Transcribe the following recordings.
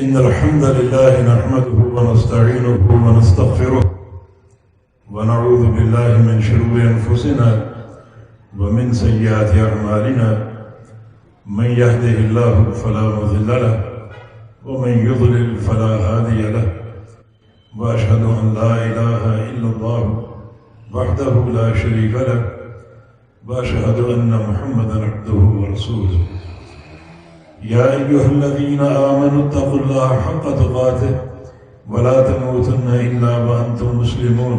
إن الحمد لله نحمده ونستعينه ونستغفره ونعوذ بالله من شرور أنفسنا ومن سيئات أعمالنا من يهده الله فلا مضل له ومن يضلل فلا هادي له وأشهد أن لا إله إلا الله وحده لا شريك له وأشهد أن محمدا عبده ورسوله يا أيها الذين آمنوا اتقوا الله حق تقاته ولا تموتن إلا وأنتم مسلمون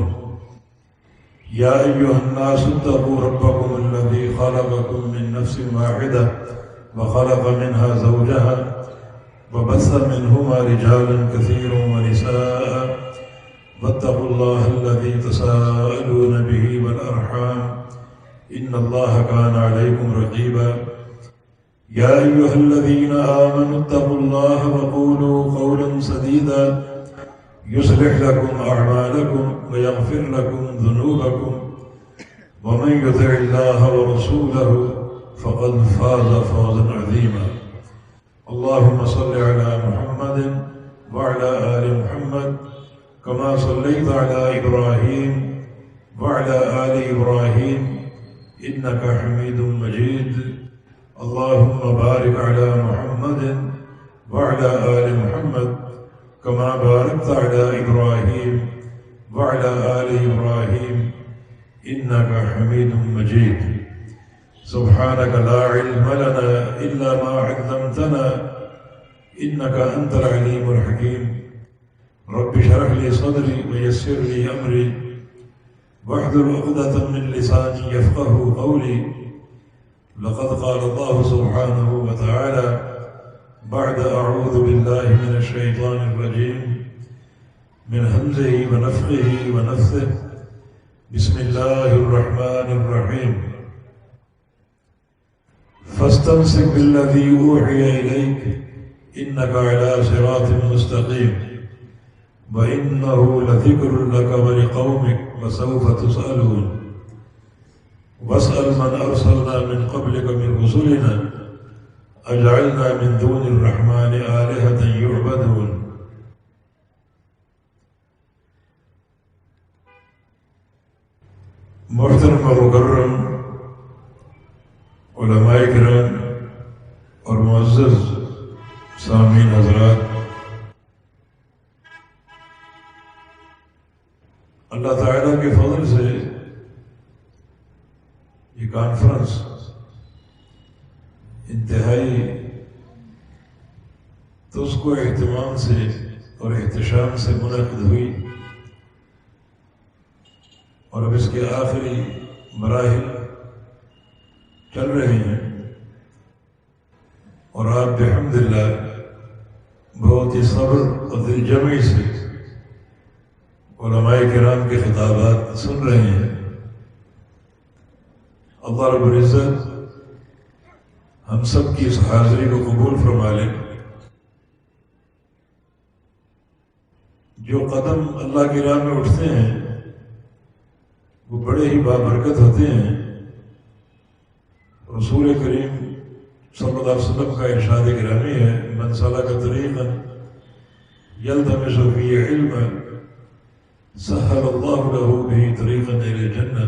يا أيها الناس اتقوا ربكم الذي خلقكم من نفس واحدة وخلق منها زوجها وبث منهما رجالا كثيرا ونساء واتقوا الله الذي تساءلون به والأرحام إن الله كان عليكم رقيبا يا أيها الذين آمنوا اتقوا الله وقولوا قولا سديدا يصلح لكم أعمالكم ويغفر لكم ذنوبكم ومن يطع الله ورسوله فقد فاز فوزا عظيما اللهم صل على محمد وعلى آل محمد كما صليت على إبراهيم وعلى آل إبراهيم إنك حميد مجيد اللهم بارك على محمد وعلى آل محمد كما باركت على إبراهيم وعلى آل إبراهيم إنك حميد مجيد سبحانك لا علم لنا إلا ما علمتنا إنك أنت العليم الحكيم رب اشرح لي صدري ويسر لي أمري واحلل عقدة من لساني يفقه قولي لقد قال الله سبحانه وتعالى بعد أعوذ بالله من الشيطان الرجيم من همزه ونفخه ونفثه بسم الله الرحمن الرحيم فاستمسك بالذي أوحي إليك إنك على صراط مستقيم وإنه لذكر لك ولقومك وسوف تسألون واسأل من أرسلنا من قبلك من رسلنا أجعلنا من دون الرحمن آلهة يعبدون محترم و مکرم علماء کرام اور معزز سامعین حضرات، اللہ تعالیٰ کے فضل سے یہ کانفرنس انتہائی تو اس کو اہتمام سے اور احتشام سے منعقد ہوئی اور اب اس کے آخری مراحل چل رہے ہیں اور آپ بحمدللہ بہت ہی صبر اور دل جمعی سے علماء کرام کے خطابات سن رہے ہیں۔ اللہ رب العزت ہم سب کی اس حاضری کو قبول فرما لے۔ جو قدم اللہ کی راہ میں اٹھتے ہیں وہ بڑے ہی بابرکت ہوتے ہیں۔ رسول کریم صلی اللہ علیہ وسلم کا ارشاد گرامی ہے من سلک طریقا یلتمس فیہ علما سہل اللہ لہ بہ طریقا الی الجنہ،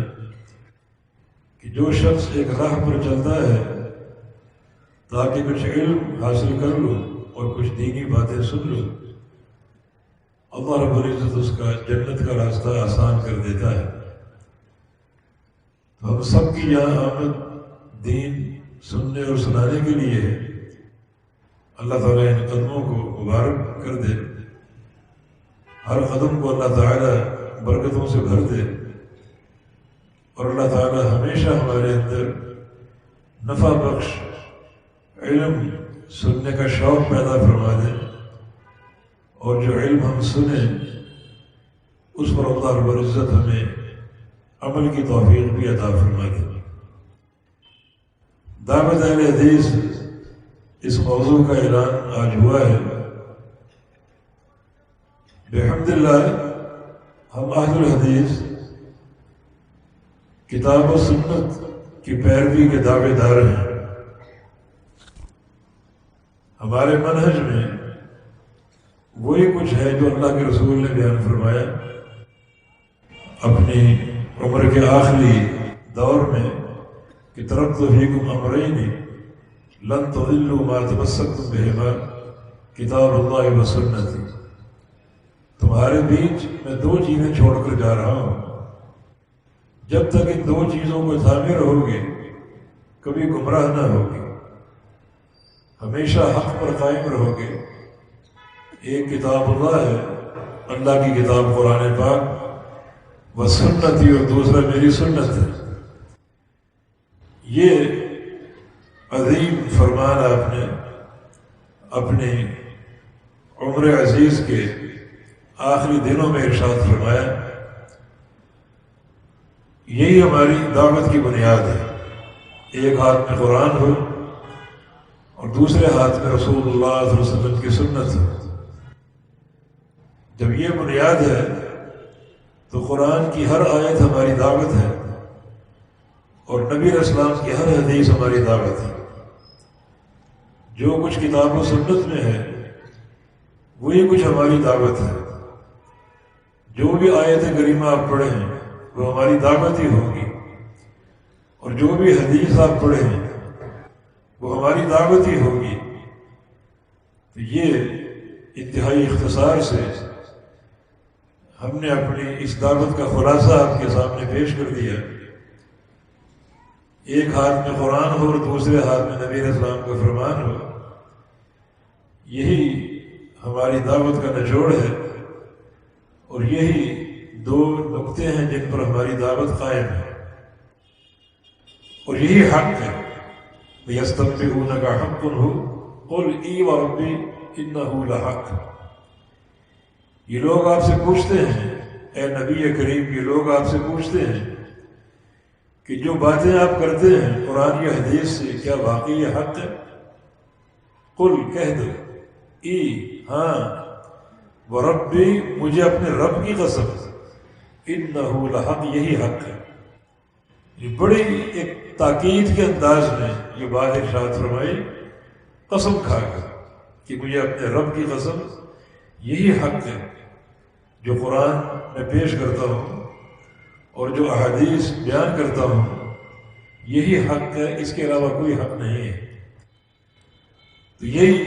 کہ جو شخص ایک راہ پر چلتا ہے تاکہ کچھ علم حاصل کر لو اور کچھ دینی باتیں سن لو، اللہ رب العزت اس کا جنت کا راستہ آسان کر دیتا ہے۔ تو ہم سب کی یہاں آمد دین سننے اور سنانے کے لیے ہے۔ اللہ تعالیٰ ان قدموں کو مبارک کر دے، ہر قدم کو اللہ تعالیٰ برکتوں سے بھر دے، اور اللہ تعالیٰ ہمیشہ ہمارے اندر نفع بخش علم سننے کا شوق پیدا فرما دے، اور جو علم ہم سنیں اس پر اللہ رب العزت ہمیں عمل کی توفیق بھی عطا فرما دے۔ دعوت اہل حدیث اس موضوع کا اعلان آج ہوا ہے۔ بحمدللہ ہم اہل الحدیث کتاب و سنت کی پیروی کے دعوے دار ہیں۔ ہمارے منہج میں وہی کچھ ہے جو اللہ کے رسول نے بیان فرمایا اپنی عمر کے آخری دور میں کہ ترکت فیکم امرین لن تضلوا ما تمسکتم بہما کتاب اللہ و سنتی، تمہارے بیچ میں دو چیزیں چھوڑ کر جا رہا ہوں، جب تک ان دو چیزوں کو تھامے رہو گے کبھی گمراہ نہ ہوگے، ہمیشہ حق پر قائم رہو گے۔ ایک کتاب اللہ ہے، اللہ کی کتاب قرآن پاک، و سنتی، اور دوسرا میری سنت ہے۔ یہ عظیم فرمان آپ نے اپنے عمر عزیز کے آخری دنوں میں ارشاد فرمایا۔ یہی ہماری دعوت کی بنیاد ہے، ایک ہاتھ میں قرآن ہو اور دوسرے ہاتھ میں رسول اللہ صلی اللہ علیہ وسلم کی سنت ہو۔ جب یہ بنیاد ہے تو قرآن کی ہر آیت ہماری دعوت ہے اور نبی علیہ السلام کی ہر حدیث ہماری دعوت ہے۔ جو کچھ کتاب و سنت میں ہے وہی کچھ ہماری دعوت ہے۔ جو بھی آیت کریمہ آپ پڑھیں وہ ہماری دعوت ہی ہوگی، اور جو بھی حدیث آپ پڑھیں وہ ہماری دعوت ہی ہوگی۔ تو یہ انتہائی اختصار سے ہم نے اپنی اس دعوت کا خلاصہ آپ کے سامنے پیش کر دیا۔ ایک ہاتھ میں قرآن ہو اور دوسرے ہاتھ میں نبی علیہ السلام کا فرمان ہو، یہی ہماری دعوت کا نچوڑ ہے، اور یہی دو نقطے ہیں جن پر ہماری دعوت قائم ہے، اور یہی حق ہے۔ وَيَسْتَنبِئُونَكَ حَقٌّ هُوَ قُلْ إِي وَرَبِّي إِنَّهُ لَحَقٌّ۔ یہ لوگ آپ سے پوچھتے ہیں، اے نبی کریم، یہ لوگ آپ سے پوچھتے ہیں کہ جو باتیں آپ کرتے ہیں قرآن یا حدیث سے کیا واقعی یہ حق ہے؟ قل، کہہ دو، ای، ہاں، وربی، مجھے اپنے رب کی قسم، انہ لحق، یہی حق ہے۔ یہ بڑی ایک تاکید کے انداز میں یہ بات ارشاد فرمائی، قسم کھا کر، کہ مجھے اپنے رب کی قسم، یہی حق ہے جو قرآن میں پیش کرتا ہوں اور جو احادیث بیان کرتا ہوں، یہی حق ہے، اس کے علاوہ کوئی حق نہیں ہے۔ تو یہی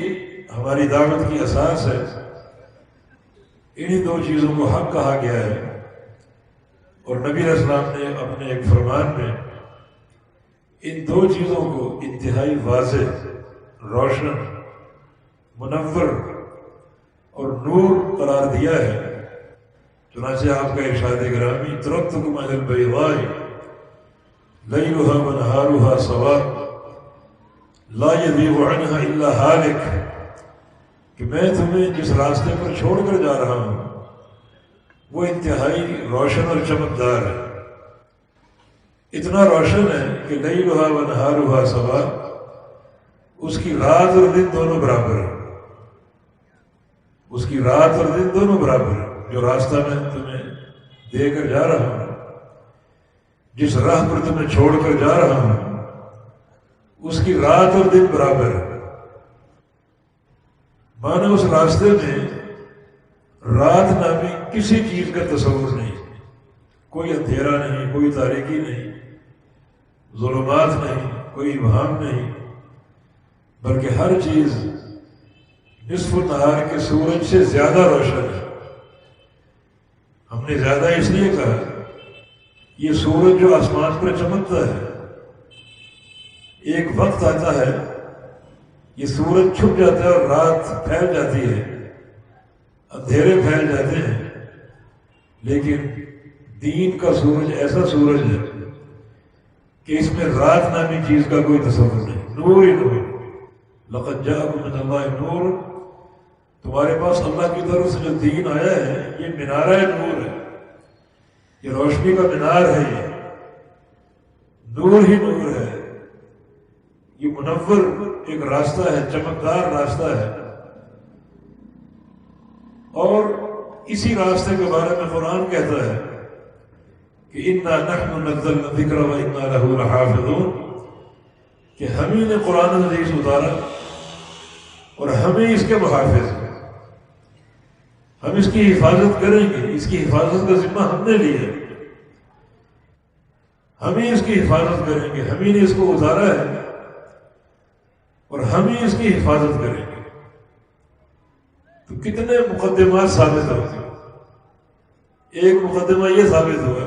ہماری دعوت کی اساس ہے۔ انہی دو چیزوں کو حق کہا گیا ہے، اور نبی علیہ السلام نے اپنے ایک فرمان میں ان دو چیزوں کو انتہائی واضح، روشن، منور اور نور قرار دیا ہے۔ چنانچہ آپ کا ارشاد گرامی، ترکتکم علی البیضاء لیلھا ونہارھا سواء لا یزیغ عنھا الا ہالک، کہ میں تمہیں جس راستے پر چھوڑ کر جا رہا ہوں وہ انتہائی روشن اور چمکدار ہے۔ اتنا روشن ہے کہ لیلھا ونہارھا سواء، اس کی رات اور دن دونوں برابر ہیں، اس کی رات اور دن دونوں برابر ہیں۔ جو راستہ میں تمہیں دے کر جا رہا ہوں، جس راہ پر تمہیں چھوڑ کر جا رہا ہوں، اس کی رات اور دن برابر ہے۔ مانا اس راستے میں رات نامی کسی چیز کا تصور نہیں، کوئی اندھیرا نہیں، کوئی تاریکی نہیں، ظلمات نہیں، کوئی ابہام نہیں، بلکہ ہر چیز نصف النہار کے سورج سے زیادہ روشن ہے۔ ہم نے زیادہ اس لیے کہا، یہ سورج جو آسمان پر چمکتا ہے، ایک وقت آتا ہے یہ سورج چھپ جاتا ہے اور رات پھیل جاتی ہے، اندھیرے پھیل جاتے ہیں، لیکن دین کا سورج ایسا سورج ہے کہ اس میں رات نامی چیز کا کوئی تصور نہیں، نور ہی نور۔ لقد جاءکم من اللہ نور، تمہارے پاس اللہ کی طرف سے جو دین آیا ہے یہ مینارہ نور ہے، یہ روشنی کا مینار ہے، یہ نور ہی نور ہے، یہ منور ایک راستہ ہے، چمکدار راستہ ہے۔ اور اسی راستے کے بارے میں قرآن کہتا ہے کہ اِنَّا نَحْنُ نَزَّلْنَا الذِّكْرَ وَإِنَّا لَهُ لَحَافِظُونَ، کہ ہم ہی نے قرآن حدیث اتارا اور ہمیں اس کے محافظ ہیں۔ ہم اس کی حفاظت کریں گے، اس کی حفاظت کا ذمہ ہم نے لیا ہے، ہم ہی اس کی حفاظت کریں گے، ہم ہی نے اس کو اتارا ہے اور ہم ہی اس کی حفاظت کریں گے۔ تو کتنے مقدمات ثابت ہوتے ہیں۔ ایک مقدمہ یہ ثابت ہوا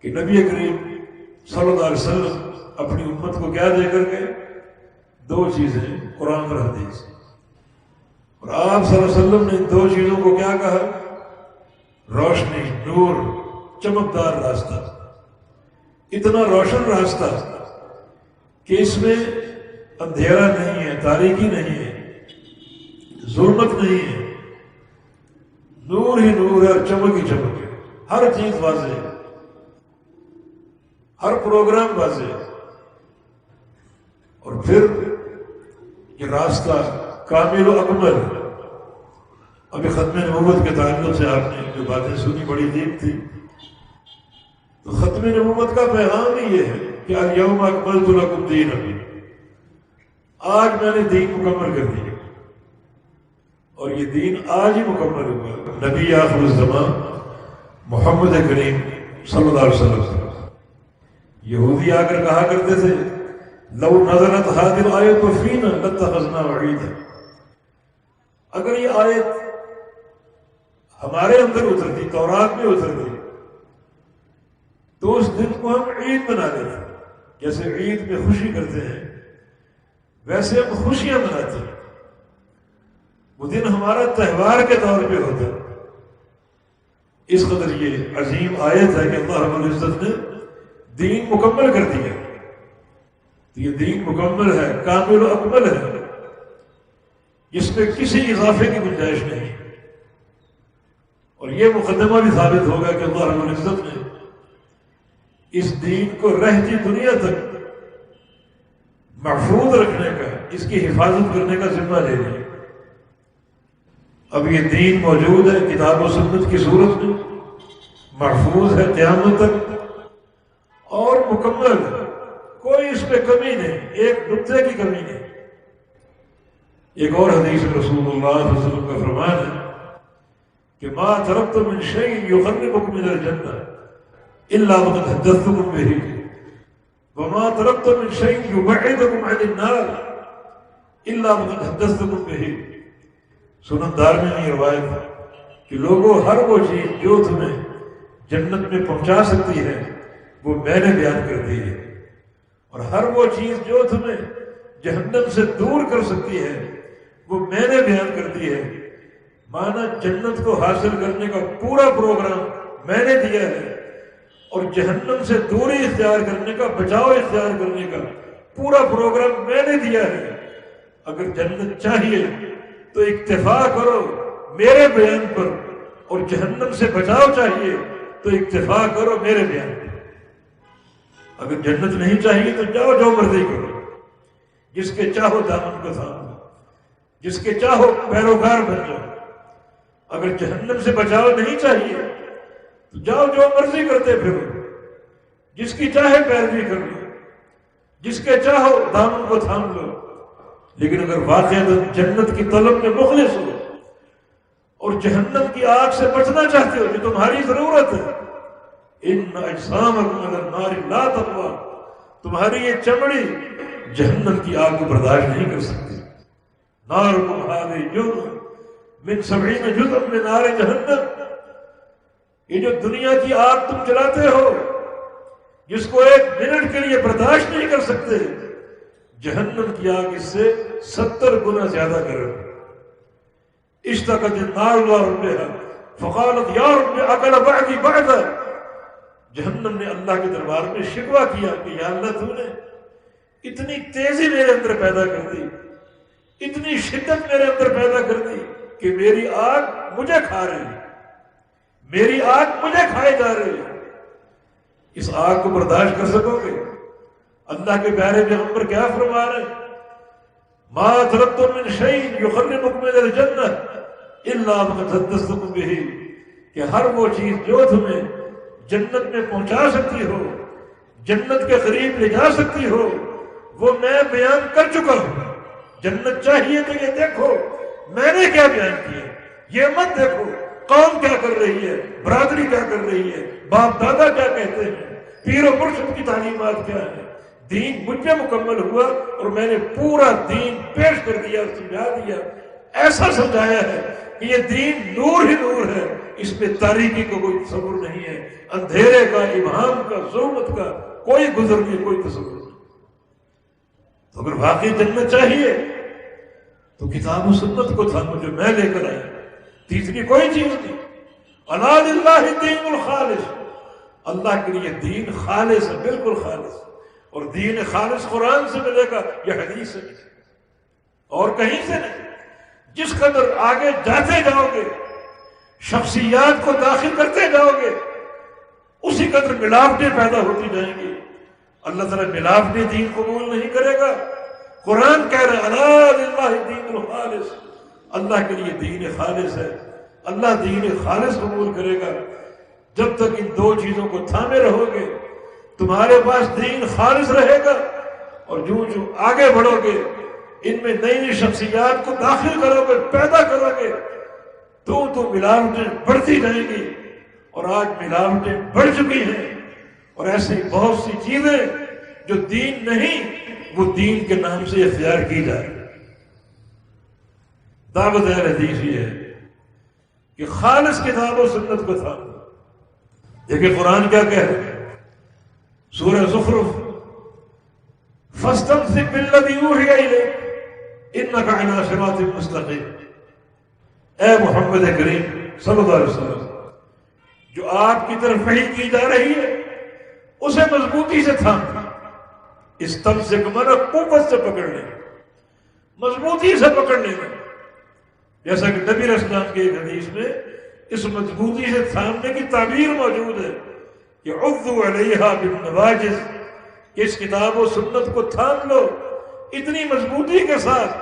کہ نبی کریم صلی اللہ علیہ وسلم اپنی امت کو کیا دے کر گئے؟ دو چیزیں، قرآن اور حدیث۔ اور آپ صلی اللہ علیہ وسلم نے دو چیزوں کو کیا کہا؟ روشنی، نور، چمکدار راستہ، اتنا روشن راستہ کہ اس میں اندھیرا نہیں ہے، تاریکی نہیں ہے، ظلمت نہیں ہے، نور ہی نور ہے اور چمک ہی چمک ہے، ہر چیز واضح ہے، ہر پروگرام واضح ہے۔ اور پھر یہ راستہ کامل و اکمل ہے۔ ابھی ختم نبوت کے تعلق سے آپ نے جو باتیں سنی بڑی دیپ تھی، تو ختم نبوت کا پیغام ہی یہ ہے کہ الیوم اکملت لکم دینکم، آج میں نے دین مکمل کر دیا، اور یہ دین آج ہی مکمل ہوا۔ نبی آخر الزمان محمد کریم صلی اللہ علیہ وسلم، یہودی آ کر کہا کرتے تھے لو نزلت هذه الآیۃ فینا لاتخذنا عیدا، اگر یہ آیت ہمارے اندر اترتی، تورات میں اترتی، تو اس دن کو ہم عید بنا لیتے۔ جیسے عید میں خوشی کرتے ہیں ویسے ہم خوشیاں مناتے ہیں، وہ دن ہمارا تہوار کے طور پہ ہوتا ہے۔ اس قدر یہ عظیم آیت ہے کہ اللہ رب العزت نے دین مکمل کر دیا، تو یہ دین مکمل ہے، کامل و اکمل ہے، جس میں کسی اضافے کی گنجائش نہیں۔ اور یہ مقدمہ بھی ثابت ہوگا کہ اللہ رب العزت نے اس دین کو رہتی دنیا تک محفوظ رکھنے کا، اس کی حفاظت کرنے کا ذمہ لے لیا۔ اب یہ دین موجود ہے کتاب و سنت کی صورت میں، محفوظ ہے قیامت تک، اور مکمل ہے، کوئی اس پہ کمی نہیں، ایک نقطے کی کمی نہیں۔ ایک اور حدیث رسول اللہ صلی اللہ علیہ وسلم کا فرمان ہے کہ ما ترکت من شیء یقربکم من الجنہ الا وقد حدثتکم بہ وما ترکت من شیء یبعدکم عن النار الا وقد حدثتکم بہ۔ سنن دارمی میں یہ روایت ہے کہ لوگوں، ہر وہ چیز جو تمہیں جنت میں پہنچا سکتی ہے وہ میں نے بیان کر دی ہے، اور ہر وہ چیز جو تمہیں جہنم سے دور کر سکتی ہے وہ میں نے بیان کر دی ہے۔ مانا جنت کو حاصل کرنے کا پورا پروگرام میں نے دیا ہے، اور جہنم سے دوری اختیار کرنے کا، بچاؤ اختیار کرنے کا پورا پروگرام میں نے دیا ہے۔ اگر جنت چاہیے تو اکتفا کرو میرے بیان پر، اور جہنم سے بچاؤ چاہیے تو اکتفا کرو میرے بیان پر۔ اگر جنت نہیں چاہیے تو جاؤ جو مرضی کرو، جس کے چاہو دامن کو تھام لو، جس کے چاہو پیروکار بن جاؤ۔ اگر جہنم سے بچاؤ نہیں چاہیے تو جاؤ جو مرضی کرتے پھرو، جس کی چاہے پیروی کر لو، جس کے چاہو دامن کو تھام لو۔ لیکن اگر واقعہ جنت کی طلب میں مخلص ہو اور جہنم کی آگ سے بچنا چاہتے ہو، یہ تمہاری ضرورت ہے۔ ان اجسامکم علی النار لا تقوی، تمہاری یہ چمڑی جہنم کی آگ کو برداشت نہیں کر سکتی۔ نارکم ھذہ جزء من 70 جزء من نار جہنم، یہ جو دنیا کی آگ تم جلاتے ہو، جس کو ایک منٹ کے لیے برداشت نہیں کر سکتے، جہنم کی آگ اس سے 70 گنا زیادہ گرم ہے۔ اشتقت النار الى ربها فقالت یا رب اکل بعدی بعدا، جہنم نے اللہ کے دربار میں شکوہ کیا کہ یا اللہ تو نے اتنی تیزی میرے اندر پیدا کر دی، اتنی شدت میرے اندر پیدا کر دی کہ میری آگ مجھے کھا رہی ہے، میری آگ مجھے کھائے جا رہی ہے۔ اس آگ کو برداشت کر سکو گے؟ اللہ کے پیارے پیغمبر کیا فرما رہے ہیں؟ ما ترکت من شیء یقربکم من الجنہ الا وقد حدثتکم بہ، کہ ہر وہ چیز جو تمہیں جنت میں پہنچا سکتی ہو، جنت کے قریب لے جا سکتی ہو، وہ میں بیان کر چکا ہوں۔ جنت چاہیے تو یہ دیکھو میں نے کیا بیان کیا، یہ مت دیکھو قوم کیا کر رہی ہے، برادری کیا کر رہی ہے، باپ دادا کیا کہتے ہیں، پیر و مرشد کی تعلیمات کیا ہے۔ دین مجھ پہ مکمل ہوا اور میں نے پورا دین پیش کر دیا، سمجھا دیا، ایسا سمجھایا ہے کہ یہ دین نور ہی نور ہے، اس میں تاریکی کو کوئی تصور نہیں ہے، اندھیرے کا، ابہام کا، ظلمت کا کوئی گزر نہیں، کوئی تصور نہیں۔ تو اگر واقعی جنت چاہیے تو کتاب و سنت کو تھامو جو میں لے کر آیا، تیسری کوئی چیز نہیں۔ الا للہ الدین الخالص، اللہ کے لیے دین خالص ہے، بالکل خالص، اور دین خالص قرآن سے ملے گا یا حدیث سے ملے گا، اور کہیں سے نہیں۔ جس قدر آگے جاتے جاؤ گے، شخصیات کو داخل کرتے جاؤ گے، اسی قدر ملاوٹیں پیدا ہوتی جائیں گی۔ اللہ تعالیٰ ملاوٹی دین قبول نہیں کرے گا۔ قرآن کہہ رہا ہے الا للہ الدین الخالص، اللہ کے لیے دین خالص ہے، اللہ دین خالص قبول کرے گا۔ جب تک ان دو چیزوں کو تھامے رہو گے تمہارے پاس دین خالص رہے گا، اور جو آگے بڑھو گے ان میں نئی نئی شخصیات کو داخل کرو گے، پیدا کرو گے، تو ملاوٹیں بڑھتی جائیں گی، اور آج ملاوٹیں بڑھ چکی ہیں، اور ایسی بہت سی چیزیں جو دین نہیں وہ دین کے نام سے اختیار کی جا رہی۔ دعوت اہل حدیث یہ ہے کہ خالص کتاب و سنت کو تھامو۔ دیکھیں قرآن کیا کہہ رہے ہیں، سورہ زخرف، فاستمسک بالذی اوحی الیک انک علی صراط مستقیم۔ اے محمد کریم صلی اللہ علیہ وسلم، جو آپ کی طرف وحی کی جا رہی ہے اسے مضبوطی سے تھام۔ استمسک مانا قوت سے پکڑنے، مضبوطی سے پکڑنے میں، جیسا کہ نبی علیہ السلام کے ایک حدیث میں اس مضبوطی سے تھامنے کی تعبیر موجود ہے کہ عضوا علیہا بالنواجذ، کہ اس کتاب و سنت کو تھام لو اتنی مضبوطی کے ساتھ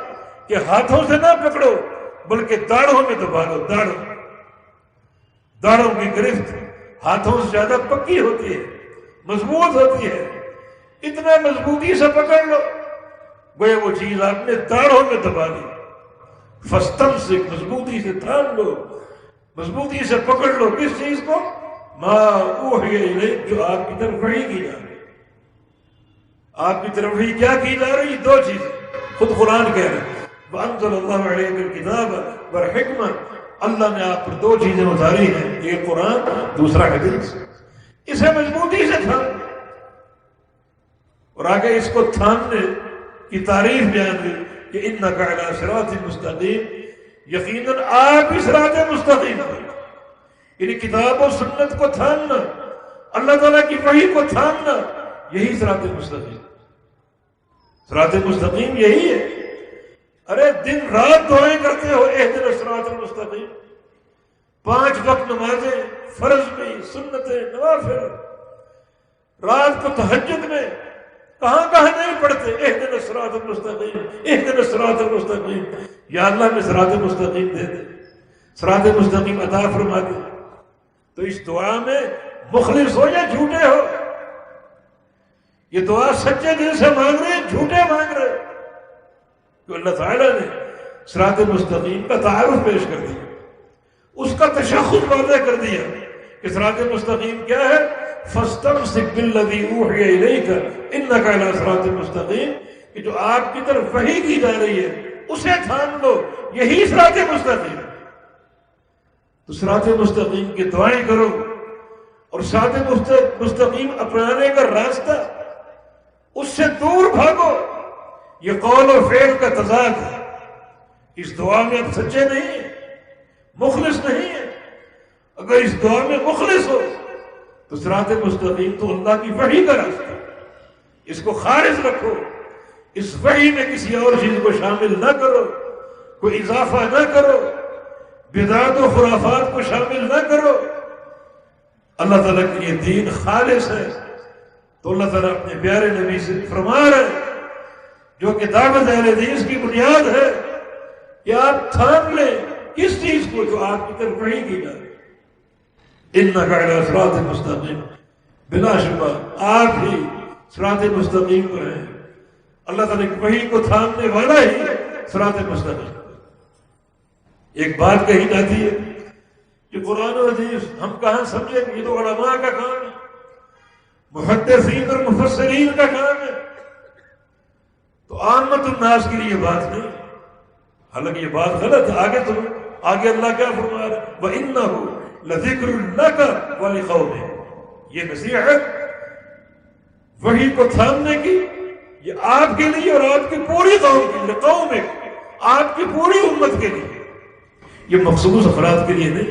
کہ ہاتھوں سے نہ پکڑو بلکہ داڑھوں میں دبا لو۔ داڑھوں کی گرفت ہاتھوں سے زیادہ پکی ہوتی ہے، مضبوط ہوتی ہے، اتنا مضبوطی سے پکڑ لو گویا وہ چیز آپ نے داڑھوں میں دبا لی۔ فاستمسک، مضبوطی سے تھام لو، مضبوطی سے پکڑ لو کس چیز کو؟ ما اوحی الیک، جو آپ کی طرف وحی کی جا رہی ہے۔ آپ کی طرف وحی کیا کی جا رہی ہے؟ دو چیزیں، خود قرآن کہہ رہے ہیں وَأَنزَلَ اللَّهُ عَلَيْكَ الْكِتَابَ وَالْحِكْمَةَ، اللہ نے آپ پر دو چیزیں اتاری ہیں، ایک قرآن، دوسرا حدیث۔ اسے مضبوطی سے تھام، اور آگے اس کو تھامنے کی تعریف بیان ہوئی کہ انک علی صراط مستقیم، یقیناً آپ بھی صراط مستقیم پر، یعنی کتاب و سنت کو تھامنا، اللہ تعالیٰ کی وحی کو تھامنا، یہی صراط مستقیم۔ صراط مستقیم یہی ہے۔ ارے دن رات دعائیں کرتے ہو اہدنا الصراط المستقیم، 5 وقت نمازیں، فرض بھی، سنتیں، نوافل، رات کو تہجد میں کہاں کہاں نہیں پڑھتے اہدنا الصراط المستقیم، اہدنا الصراط المستقیم، یا اللہ میں صراط مستقیم دے دے، صراط مستقیم عطا فرما دے۔ تو اس دعا میں مخلص ہو یا جھوٹے ہو، یہ دعا سچے دل سے مانگ رہے ہیں، جھوٹے مانگ رہے ہیں، تو اللہ تعالیٰ نے صراط مستقیم کا تعارف پیش کر دیا، اس کا تشخص واضح کر دیا کہ صراط مستقیم کیا ہے۔ فاستمسک بالذی اوحی الیک انک علی صراط مستقیم، کہ جو آپ کی طرف وحی کی جا رہی ہے اسے تھام لو، یہی صراط مستقیم۔ تو صراط مستقیم کی دعائیں کرو، اور صراط مستقیم اپنانے کا راستہ، اس سے دور بھاگو۔ یہ قول و فعل کا تضاد ہے۔ اس دعا میں آپ سچے نہیں ہیں، مخلص نہیں ہیں۔ اگر اس دعا میں مخلص ہو تو صراط مستقیم تو اللہ کی وحی کا راستہ، اس کو خالص رکھو، اس وحی میں کسی اور چیز کو شامل نہ کرو، کوئی اضافہ نہ کرو، بدعات و خرافات کو شامل نہ کرو۔ اللہ تعالیٰ کے لیے دین خالص ہے، تو اللہ تعالیٰ اپنے پیارے نبی سے فرما رہے ہیں، جو کہ دعوت اہل حدیث کی بنیاد ہے، کہ آپ تھام لیں کس چیز کو؟ جو آپ کی طرف وحی کی جائے۔ انک علی صراط مستقیم، بلا شبہ آپ ہی صراط مستقیم پر ہیں۔ اللہ تعالیٰ کی وحی کو تھامنے والا ہی صراط مستقیم۔ ایک بات کہی جاتی ہے کہ قرآن و حدیث ہم کہاں سمجھیں گے، یہ تو علماء کا کام ہے، محدثین اور مفسرین کا کام ہے، تو عامت الناس کے لیے یہ بات نہیں، حالانکہ یہ بات غلط ہے۔ آگے اللہ کیا فرما رہا ہے؟ وَإِنَّهُ لَذِكْرٌ لَكَ وَلِقَوْمِكَ، یہ نصیحت وحی کو تھامنے کی، یہ آپ کے لیے اور آپ کی پوری قوم کے لیے، قومک، آپ کی پوری امت کے لیے، یہ مخصوص افراد کے لیے نہیں۔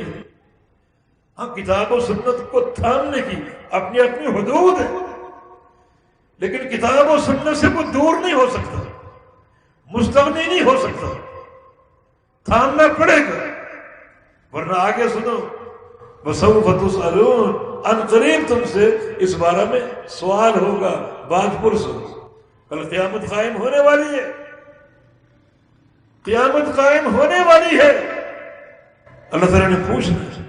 ہاں کتاب و سنت کو تھامنے کی اپنی اپنی حدود ہے، لیکن کتاب و سنت سے کوئی دور نہیں ہو سکتا، مستغنی نہیں ہو سکتا، تھامنا پڑے گا، ورنہ آگے سنو وَسَوْفَ تُسْأَلُونَ، ان قریب تم سے اس بارے میں سوال ہوگا، بات پرس ہوگا۔ کل قیامت قائم ہونے والی ہے، قیامت قائم ہونے والی ہے، اللہ تعالیٰ نے پوچھنا ہے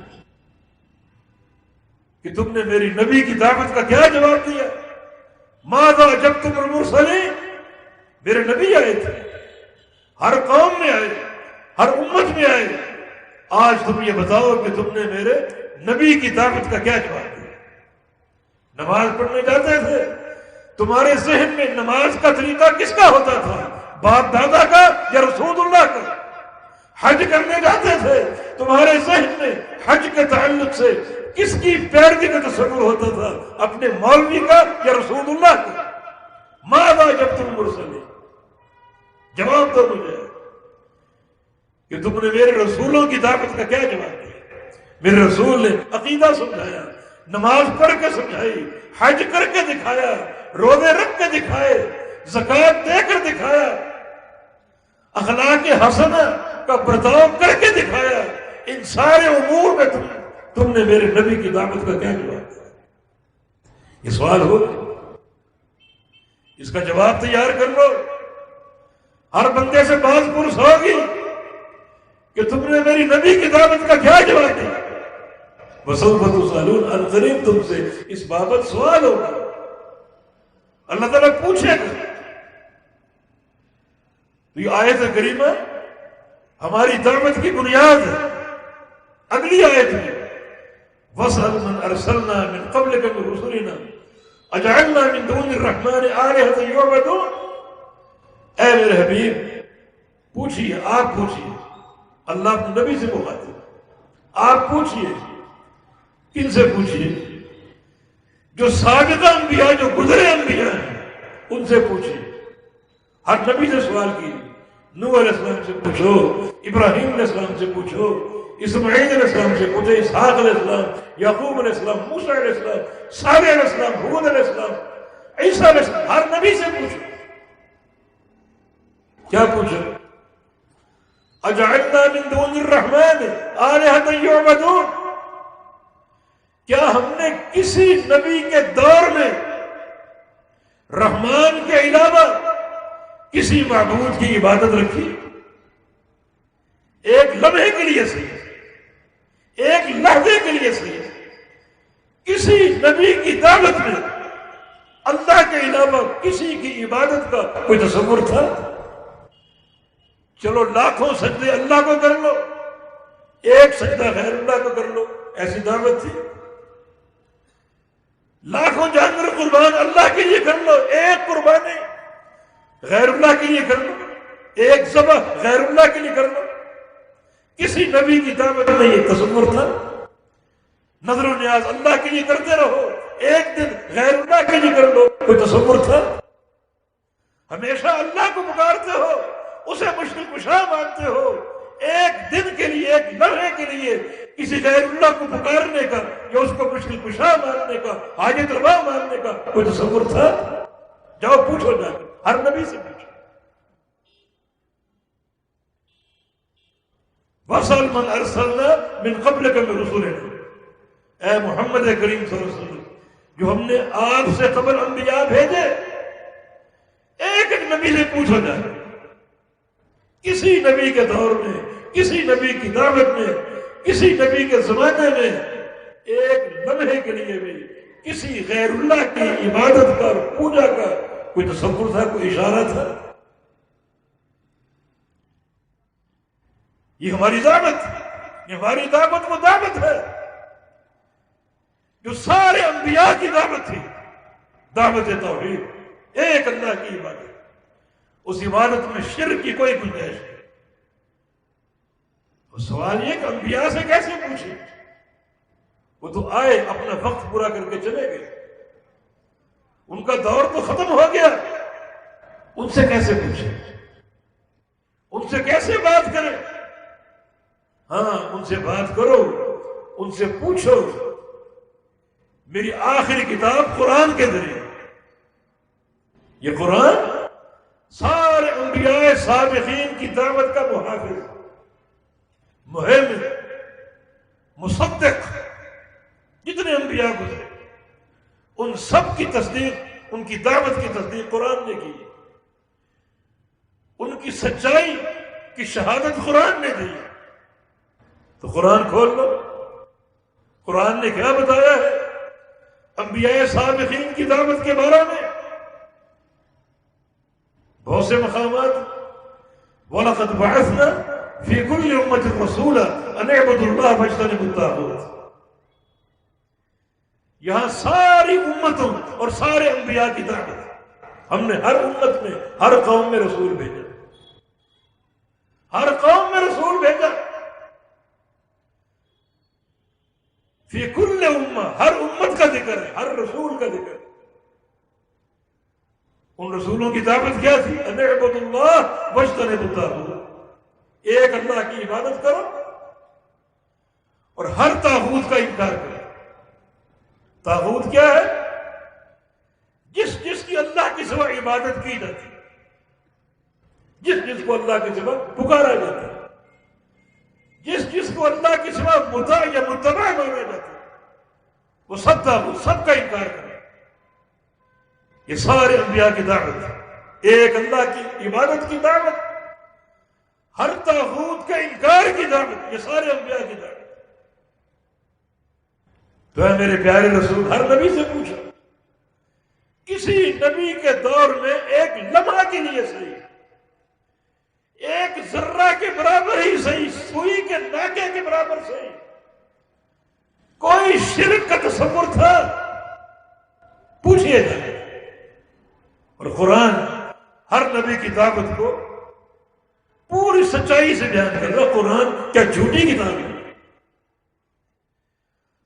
کہ تم نے میری نبی کی دعوت کا کیا جواب دیا؟ ماذا اجبتم المرسلین، میرے نبی آئے تھے، ہر قوم میں آئے، ہر امت میں آئے، آج تم یہ بتاؤ کہ تم نے میرے نبی کی دعوت کا کیا جواب دیا؟ نماز پڑھنے جاتے تھے، تمہارے ذہن میں نماز کا طریقہ کس کا ہوتا تھا؟ باپ دادا کا یا رسول اللہ کا؟ حج کرنے جاتے تھے، تمہارے ذہن میں حج کے تعلق سے کس کی پیروی کا تصور ہوتا تھا؟ اپنے مولوی کا یا رسول اللہ کا؟ ماذا اجبتم المرسلین، جواب دو مجھے کہ تم نے میرے رسولوں کی دعوت کا کیا جواب دیا؟ میرے رسول نے عقیدہ سمجھایا، نماز پڑھ کے سمجھائی، حج کر کے دکھایا، روزے رکھ کے دکھائے، زکوٰۃ دے کر دکھایا، اخلاق حسنہ کا برتاؤ کر کے دکھایا۔ ان سارے امور میں تم نے میرے نبی کی دعوت کا کیا جواب دیا؟ یہ سوال ہوگا، اس کا جواب تیار کر لو۔ ہر بندے سے بات پرس ہوگی کہ تم نے میری نبی کی دعوت کا کیا جواب دیا؟ وَسَوْفَ تُسْأَلُونَ، ان قریب تم سے اس بابت سوال ہوگا، اللہ تعالیٰ پوچھے گا۔ تو یہ آیت کریمہ ہماری دعوت کی بنیاد ہے۔ اگلی آیت ہے وَاسْأَلْ مَنْ أَرْسَلْنَا مِنْ قَبْلِكَ مِنْ رُسُلِنَا أَجَعَلْنَا مِنْ دُونِ الرَّحْمَنِ آلِهَةً يُعْبَدُونَ، اے میرے حبیب پوچھئے، آپ پوچھئے، اللہ اپنے نبی سے مخاطب، آپ پوچھئے، کن سے پوچھئے؟ جو سابقہ انبیاء، جو گزرے انبیاء ہیں ان سے پوچھئے۔ ہر نبی سے سوال کیجئے، نوح علیہ السلام سے پوچھو، ابراہیم علیہ السلام سے پوچھو، اسماعیل علیہ السلام سے پوچھو، اسحاق علیہ السلام، یعقوب علیہ السلام، موسیٰ علیہ السلام، صالح علیہ السلام، ہود علیہ السلام، عیسیٰ علیہ السلام، ہر نبی سے پوچھو۔ کیا پوچھو؟ اجعلنا من دون الرحمن آلہۃ یعبدون، کیا ہم نے کسی نبی کے دور میں رحمان کے علاوہ کسی معبود کی عبادت رکھی؟ ایک لمحے کے لیے صحیح، ایک لحظے کے لیے صحیح، کسی نبی کی دعوت میں اللہ کے علاوہ کسی کی عبادت کا کوئی تصور تھا؟ چلو لاکھوں سجدے اللہ کو کر لو، ایک سجدہ غیر اللہ کو کر لو، ایسی دعوت تھی؟ لاکھوں جانور قربان اللہ کے لیے کر لو، ایک قربانی غیر اللہ کے لیے کر لو، ایک ذبح غیر اللہ کے لیے کر لو۔ کسی نبی کی دعوت میں یہ تصور تھا؟ نظر و نیاز اللہ کے لیے کرتے رہو، ایک دن غیر اللہ کے لیے کر لو، کوئی تصور تھا؟ ہمیشہ اللہ کو پکارتے ہو، اسے مشکل کشا مانتے ہو، ایک دن کے لیے، ایک لمحے کے لیے کسی غیر اللہ کو پکارنے کا یا اس کو مشکل کشا ماننے کا، حاجت روا ماننے کا کوئی تصور تھا؟ جاؤ پوچھو، جا کے ہر نبی سے پوچھو۔ وَاسْأَلْ مَنْ أَرْسَلْنَا مِنْ قَبْلِكَ مِنْ رُسُلِنَا، اے محمد کریم صلی اللہ علیہ وسلم، جو ہم نے آپ سے قبل انبیاء بھیجے، ایک ایک نبی سے پوچھو جا کے، کسی نبی کے دور میں، کسی نبی کی دعوت میں، کسی نبی کے زمانے میں ایک لمحے کے لیے بھی کسی غیر اللہ کی عبادت کا، پوجا کا کوئی تصور تھا، کوئی اشارہ تھا؟ یہ ہماری دعوت، یہ ہماری دعوت وہ دعوت ہے جو سارے انبیاء کی دعوت تھی، دعوت توحید، ایک اللہ کی عبادت۔ اس عبادت میں شرک کی کوئی گنجائش نہیں۔ تو سوال یہ کہ انبیاء سے کیسے پوچھیں؟ وہ تو آئے، اپنا وقت پورا کر کے چلے گئے، ان کا دور تو ختم ہو گیا، ان سے کیسے پوچھیں؟ ان سے کیسے بات کریں؟ ہاں، ان سے بات کرو، ان سے پوچھو۔ میری آخری کتاب قرآن کے ذریعے، یہ قرآن سارے انبیاء سابقین کی دعوت کا محافظ، مہم، مصدق، جتنے انبیاء گزرے ان سب کی تصدیق، ان کی دعوت کی تصدیق قرآن نے کی، ان کی سچائی کی شہادت قرآن نے دی۔ تو قرآن کھول لو، قرآن نے کیا بتایا ہے انبیاء سابقین کی دعوت کے بارے میں؟ بہت سے مقامات، وَلَقَدْ بَعَثْنَا فِي كُلِّ أُمَّةٍ رَسُولًا أَنِ اعْبُدُوا اللَّهَ وَاجْتَنِبُوا الطَّاغُوتَ۔ یہاں ساری امتوں اور سارے انبیاء کی دعوت، ہم نے ہر امت میں، ہر قوم میں رسول بھیجا، ہر قوم میں رسول بھیجا، فی کل امہ، ہر امت کا ذکر ہے، ہر رسول کا ذکر ہے۔ ان رسولوں کی دعوت کیا تھی؟ ان اعبدوا اللہ واجتنبوا الطاغوت، ایک اللہ کی عبادت کرو اور ہر طاغوت کا انکار کرو۔ طاغوت کیا ہے؟ جس کی اللہ کے سوا عبادت کی جاتی، جس کو اللہ کے سوا پکارا جاتا ہے، جس کو اللہ کے سوا مطاع یا متبع مانا جاتا ہے، وہ سب طاغوت، سب کا انکار کرے۔ یہ سارے انبیاء کی دعوت، ایک اللہ کی عبادت کی دعوت، ہر طاغوت کا انکار کی دعوت، یہ سارے انبیاء کی دعوت۔ تو اے میرے پیارے رسول، ہر نبی سے پوچھو، کسی نبی کے دور میں ایک لمحہ کے لیے صحیح، ایک ذرہ کے برابر ہی صحیح، سوئی کے ناکے کے برابر صحیح، کوئی شرک کا تصور تھا؟ پوچھئے جائے۔ اور قرآن ہر نبی کی دعوت کو پوری سچائی سے بیان کر رہا۔ قرآن کیا جھوٹی کتاب ہے؟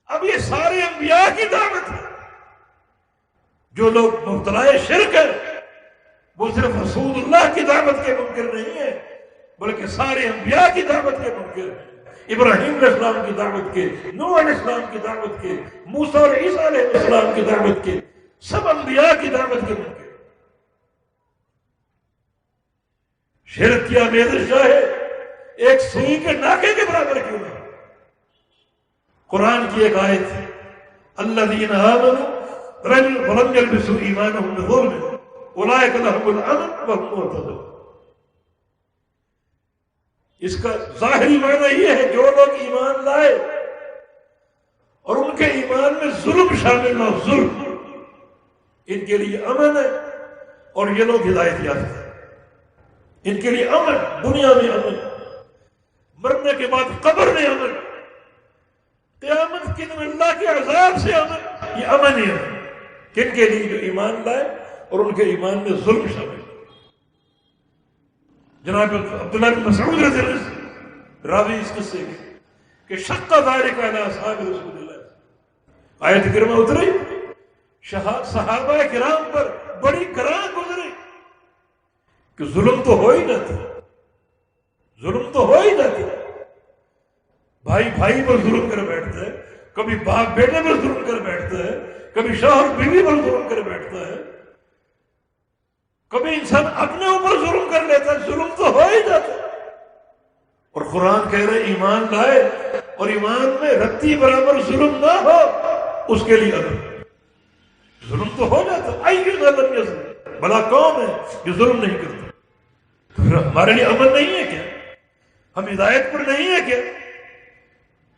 اب یہ سارے انبیاء کی دعوت ہے۔ جو لوگ مبتلا شرک ہے وہ صرف رسول اللہ کی دعوت کے منکر نہیں ہے، بلکہ سارے انبیاء کی دعوت کے منکر ہیں۔ ابراہیم علیہ السلام کی دعوت کے، نوح علیہ السلام کی دعوت کے، موسیٰ اور عیسیٰ علیہ السلام کی دعوت کے، سب انبیاء کی دعوت کے منکر۔ شرک کی آمیزش چاہے ایک سوئی کے ناکے کے برابر کیوں نہ؟ قرآن کی ایک آیت، الذین آمنوا ولم یلبسوا ایمانہم بظلم اولئک لہم الامن وہم مہتدون۔ اس کا ظاہری معنی یہ ہے جو لوگ ایمان لائے اور ان کے ایمان میں ظلم شامل نہ ہو، ظلم، ان کے لیے امن ہے اور یہ لوگ ہدایت یافتہ ہیں۔ ان کے لیے امن، دنیا میں امن، مرنے کے بعد قبر میں امن، قیامت کے دن اللہ کے عذاب سے امن، یہ امن ہی ہے کن کے لیے؟ جو ایمان لائے اور ان کے ایمان میں ظلم شامل۔ جناب عبداللہ بن مسعود رضی اللہ عنہ راوی اس قصے کے کہ شق ذالک علی اصحاب رسول اللہ، آیت کریمہ اتری، صحابہ کرام پر بڑی گراں گزری کہ ظلم تو ہو ہی جاتا، ظلم تو ہو ہی جاتا، بھائی بھائی پر ظلم کر بیٹھتا ہے، کبھی باپ بیٹے پر ظلم کر بیٹھتا ہے، کبھی شوہر بیوی پر ظلم کر بیٹھتا ہے، کبھی انسان اپنے اوپر ظلم کر لیتا ہے، ظلم تو ہو ہی جاتا ہے۔ اور قرآن کہہ رہے ایمان لائے اور ایمان میں رتی برابر ظلم نہ ہو، اس کے لیے امن، ظلم تو ہو جاتا ہے۔ ایُّ ظلم یظلم، بھلا کون ہے جو ظلم نہیں کرتا؟ تو پھر ہمارے لیے امن نہیں ہے کیا؟ ہم ہدایت پر نہیں ہے کیا؟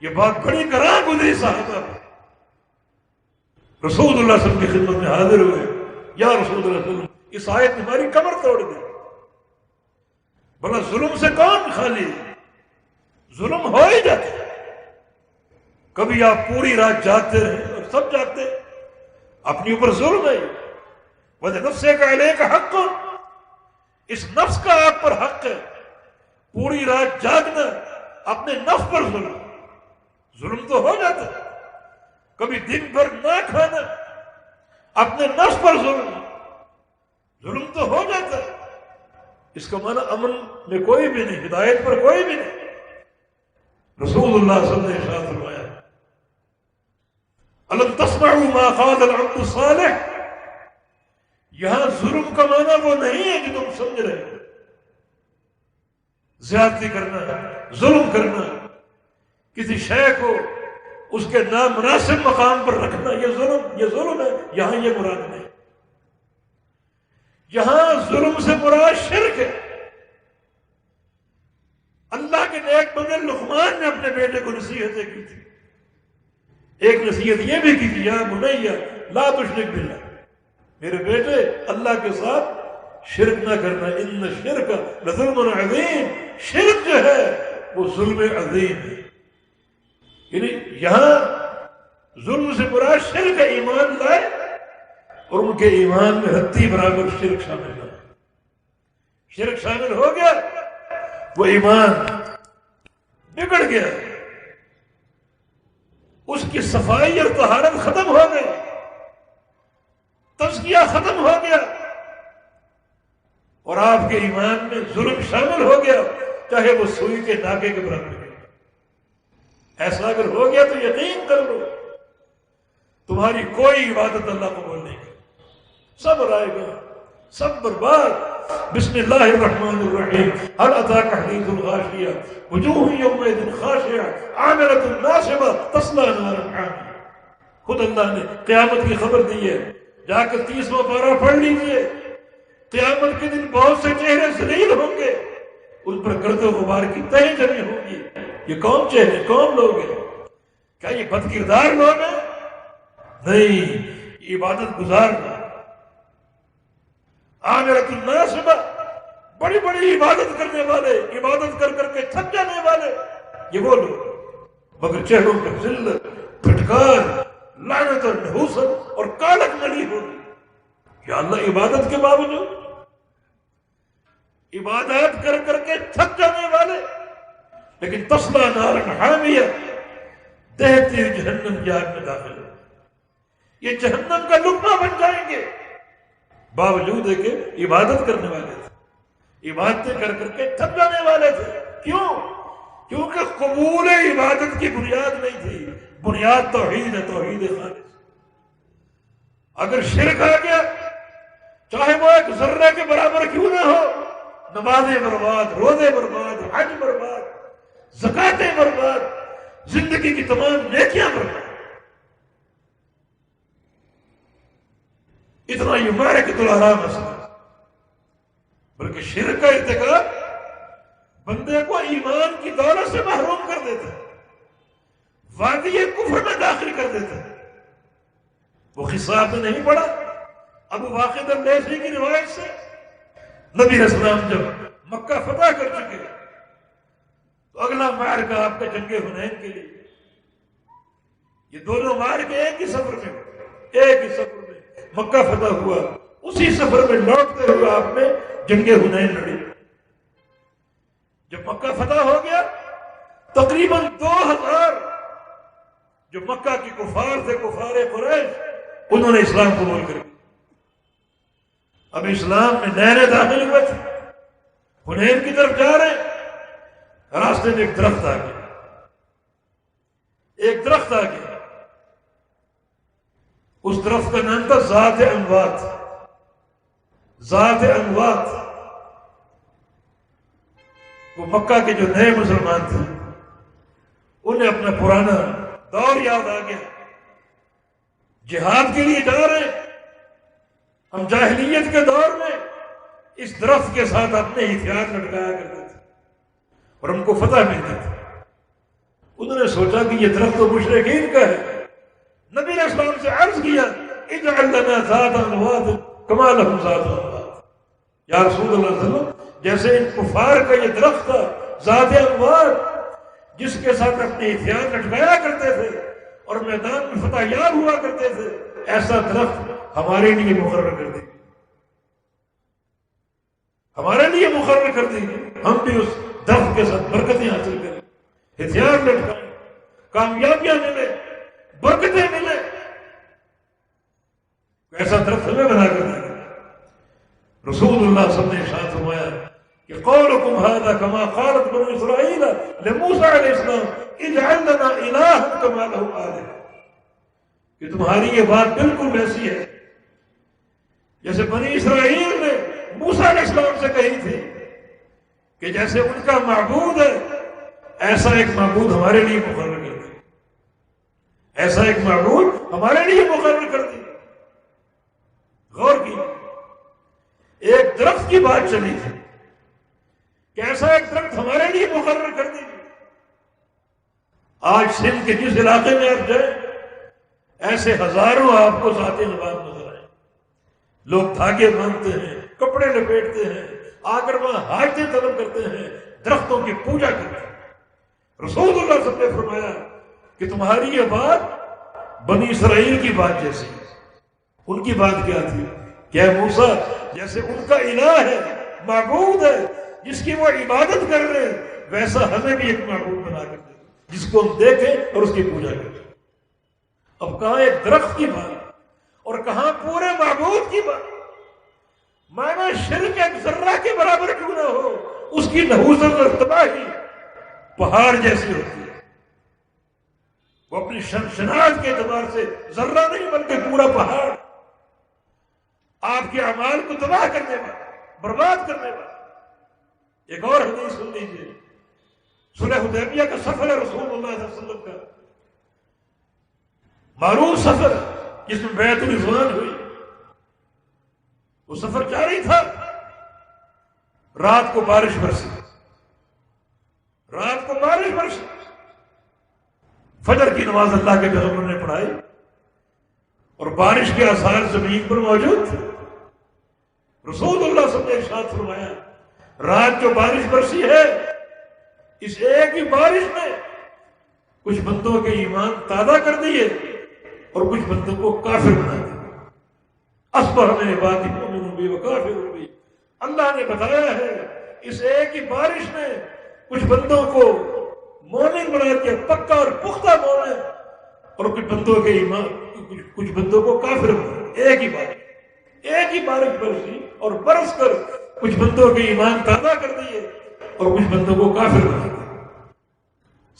یہ بات بڑی گراں گزری صحابہ پر۔ رسول اللہ صلی اللہ علیہ وسلم کی خدمت میں حاضر ہوئے، یا رسول اللہ صلی اللہ علیہ وسلم، اس آیت نے ہماری کمر توڑ دی، بھلا ظلم سے کون خالی ہے؟ ظلم ہو ہی جاتا ہے. کبھی آپ پوری رات جاگتے رہے اور سب جاگتے ہیں، اپنی اوپر ظلم ہے. وَلِنَفْسِكَ عَلَيْكَ حَقٌّ، اس نفس کا آپ پر حق ہے. پوری رات جاگنا، اپنے نفس پر ظلم تو ہو جاتا ہے. کبھی دن بھر نہ کھانا، اپنے نفس پر ظلم تو ہو جاتا ہے. اس کا معنی امن میں کوئی بھی نہیں، ہدایت پر کوئی بھی نہیں. رسول اللہ صلی اللہ علیہ وسلم نے ارشاد فرمایا الم تسمعوا ما قال العبد الصالح، یہاں ظلم کا معنی وہ نہیں ہے جو تم سمجھ رہے ہو. زیادتی کرنا، ظلم کرنا، کسی شے کو اس کے نامناسب مقام پر رکھنا، یہ ظلم ہے. یہاں یہ مراد نہیں. یہاں ظلم سے مراد شرک ہے. اللہ کے نیک بندے لقمان نے اپنے بیٹے کو نصیحتیں کی تھی. ایک نصیحت یہ بھی کی تھی، یا بنی لا تشرک باللہ، میرے بیٹے اللہ کے ساتھ شرک نہ کرنا. ان الشرک لظلم عظیم، شرک جو ہے وہ ظلم عظیم ہے. یعنی یہاں ظلم سے مراد شرک ہے. ایمان لائے اور ان کے ایمان میں رتی برابر شرک شامل ہے. شرک شامل ہو گیا، وہ ایمان بگڑ گیا، اس کی صفائی اور طہارت ختم ہو گئی، تزکیہ ختم ہو گیا، اور آپ کے ایمان میں ظلم شامل ہو گیا، چاہے وہ سوئی کے ناکے کے برابر ہے. ایسا اگر ہو گیا تو یقین کر لو تمہاری کوئی عبادت اللہ قبول نہیں کرے. سب رائے گا، سب برباد. بسم اللہ الرحمن الرحیم. هل اتاك حدیث الغاشیہ وجوہ یومئذ خاشعہ عاملۃ ناصبہ تصلی نارا حامیہ. خود اللہ نے قیامت کی خبر دی ہے. جا کر 30واں پارہ پڑھ لیجئے. قیامت کے دن بہت سے چہرے ذلیل ہوں گے، ان پر گرد و غبار کی تہیں جمی ہوں گی. یہ کون چہرے، کون لوگ ہیں؟ کیا یہ بد کردار لوگ ہیں؟ نہیں، عبادت گزار لوگ. عاملۃ ناصبہ، بڑی بڑی عبادت کرنے والے، عبادت کر کر کے تھک جانے والے، یہ وہ لوگ، مگر چہروں پر ذلت، پھٹکار، لعنت اور نحوست اور کالک ملی ہوگی. یا اللہ، عبادت کے باوجود عبادات کر کر کے تھک جانے والے، لیکن تصلی نارا حامیہ، دہتی ہوئی جہنم کی آگ میں داخل ہو، یہ جہنم کا لقمہ بن جائیں گے. باوجود ہے کہ عبادت کرنے والے تھے، عبادتیں کر کر کے تھک جانے والے تھے. کیوں؟ کیونکہ قبول عبادت کی بنیاد نہیں تھی. بنیاد توحید ہے، توحید خالص. اگر شرک آ گیا، چاہے وہ ایک ذرے کے برابر کیوں نہ ہو، نمازیں برباد، روزے برباد، حج برباد، زکاتیں برباد، زندگی کی تمام نیکیاں برباد. اتنا یہ معرکۃ الحرام مسئلہ، بلکہ شرک کا ارتکاب بندے کو ایمان کی دولت سے محروم کر دیتا ہے، وادی کفر میں داخل کر دیتا ہے. وہ قصہ میں نہیں پڑا ابو واقد اللیثی کی روایت سے؟ نبی علیہ السلام جب مکہ فتح کر چکے تو اگلا معرکہ آپ کا جنگ حنین کے لیے. یہ دونوں معرکے ایک ہی سفر میں مکہ فتح ہوا. اسی سفر میں لوٹتے ہوئے آپ نے جنگ حنین لڑی. جب مکہ فتح ہو گیا، تقریباً 2000 جو مکہ کی کفار تھے، کفار قریش، انہوں نے اسلام قبول کر لیا. اب اسلام میں نئے نئے داخل ہوئے تھے، حنین کی طرف جا رہے ہیں. راستے میں ایک درخت آ گیا، اس درخت کا نام تھا ذات انوات. وہ مکہ کے جو نئے مسلمان تھے انہیں اپنا پرانا دور یاد آ گیا. جہاد کے لیے جا رہے ہیں، ہم جاہلیت کے دور میں اس درخت کے ساتھ اپنے ہتھیار لٹکایا کرتے تھے اور ہم کو فتح ملتی تھی. انہوں نے سوچا کہ یہ درخت تو مشرکین کا ہے. نبی علیہ السلام سے عرض کیا اجعل لنا ذات انوات کما لهم ذات انوات. یا رسول اللہ صلی اللہ علیہ وسلم، جیسے ان کفار کا یہ درخت تھا ذات انوات، جس کے ساتھ اپنے ہتھیار لٹکایا کرتے تھے اور میدان میں فتح یاب ہوا کرتے تھے، ایسا درخت ہمارے لیے مقرر کر دیجیے، ہمارے لیے مقرر کر دیجیے، ہم بھی اس درخت کے ساتھ برکتیں حاصل کریں، ہتھیار لٹکائیں، کامیابیاں ملے، برکتیں ملے، ایسا درخت ہمیں بنا کر دیں۔ رسول اللہ صلی اللہ علیہ وسلم نے ارشاد فرمایا کہ قولکم ھذا کما قالت بنو اسرائیل لموسیٰ علیہ السلام اجعل لنا الہا کما لہم آلہہ، کہ تمہاری یہ بات بالکل ویسی ہے جیسے بنی اسرائیل نے موسیٰ علیہ السلام سے کہی تھی کہ جیسے ان کا معبود ہے ایسا ایک معبود ہمارے لیے مقرر کر دیں، ایسا ایک معبود ہمارے لیے مقرر کر دیں۔ غور کی ایک درخت کی بات چلی تھی کہ ایسا ایک درخت ہمارے لیے مقرر کر دیجیے۔ آج سندھ کے جس علاقے میں آپ جائیں ایسے ہزاروں آپ کو ذات نبات نظر آئیں، لوگ دھاگے باندھتے ہیں، کپڑے لپیٹتے ہیں، آ کر وہاں حاجتیں طلب کرتے ہیں، درختوں کی پوجا کرتے ہیں۔ رسول اللہ صلی اللہ علیہ وسلم نے فرمایا کہ تمہاری یہ بات بنی اسرائیل کی بات جیسی ہے۔ ان کی بات کیا تھی کہ اے موسیٰ جیسے ان کا الہ ہے، معبود ہے جس کی وہ عبادت کر رہے ہیں، ویسا ہمیں بھی ایک معبود بنا کر دے جس کو ہم دیکھیں اور اس کی پوجا کریں۔ اب کہاں ایک درخت کی بات اور کہاں پورے معبود کی بات، مانا شرک ایک ذرہ کے برابر کیوں نہ ہو، اس کی نحوست اور تباہی پہاڑ جیسی ہوتی ہے۔ وہ اپنی شناخت کے اعتبار سے ذرہ نہیں بلکہ پورا پہاڑ، آپ کے اعمال کو تباہ کرنے والا، برباد کرنے والا۔ ایک اور حدیث سن لیجیے، صلح حدیبیہ کا سفر ہے رسول اللہ صلی اللہ علیہ وسلم کا، معروف سفر جس میں بیعت الرضوان ہوئی۔ وہ سفر جاری تھا، رات کو بارش برسی، رات کو بارش برسی، فجر کی نماز اللہ کے پیغمبر نے پڑھائی اور بارش کے آثار زمین پر موجود تھے۔ رسول اللہ صلی اللہ علیہ وسلم نے ارشاد فرمایا رات جو بارش برسی ہے اس ایک ہی بارش میں کچھ بندوں کے ایمان تازہ کر دیے اور کچھ بندوں کو کافر بنا دیا۔ اصبح من عبادی المؤمنون بی وکافر بی، اللہ نے بتایا ہے اس ایک ہی بارش نے کچھ بندوں کو مومن بنا دیا، پکا اور پختہ مومن، اور کچھ بندوں کے ایمان، کچھ بندوں کو کافر بنا دیا۔ ایک ہی بارش برسی اور برس کر کچھ بندوں کے ایمان تازہ کر دیے اور کچھ بندوں کو کافر بنا دیا۔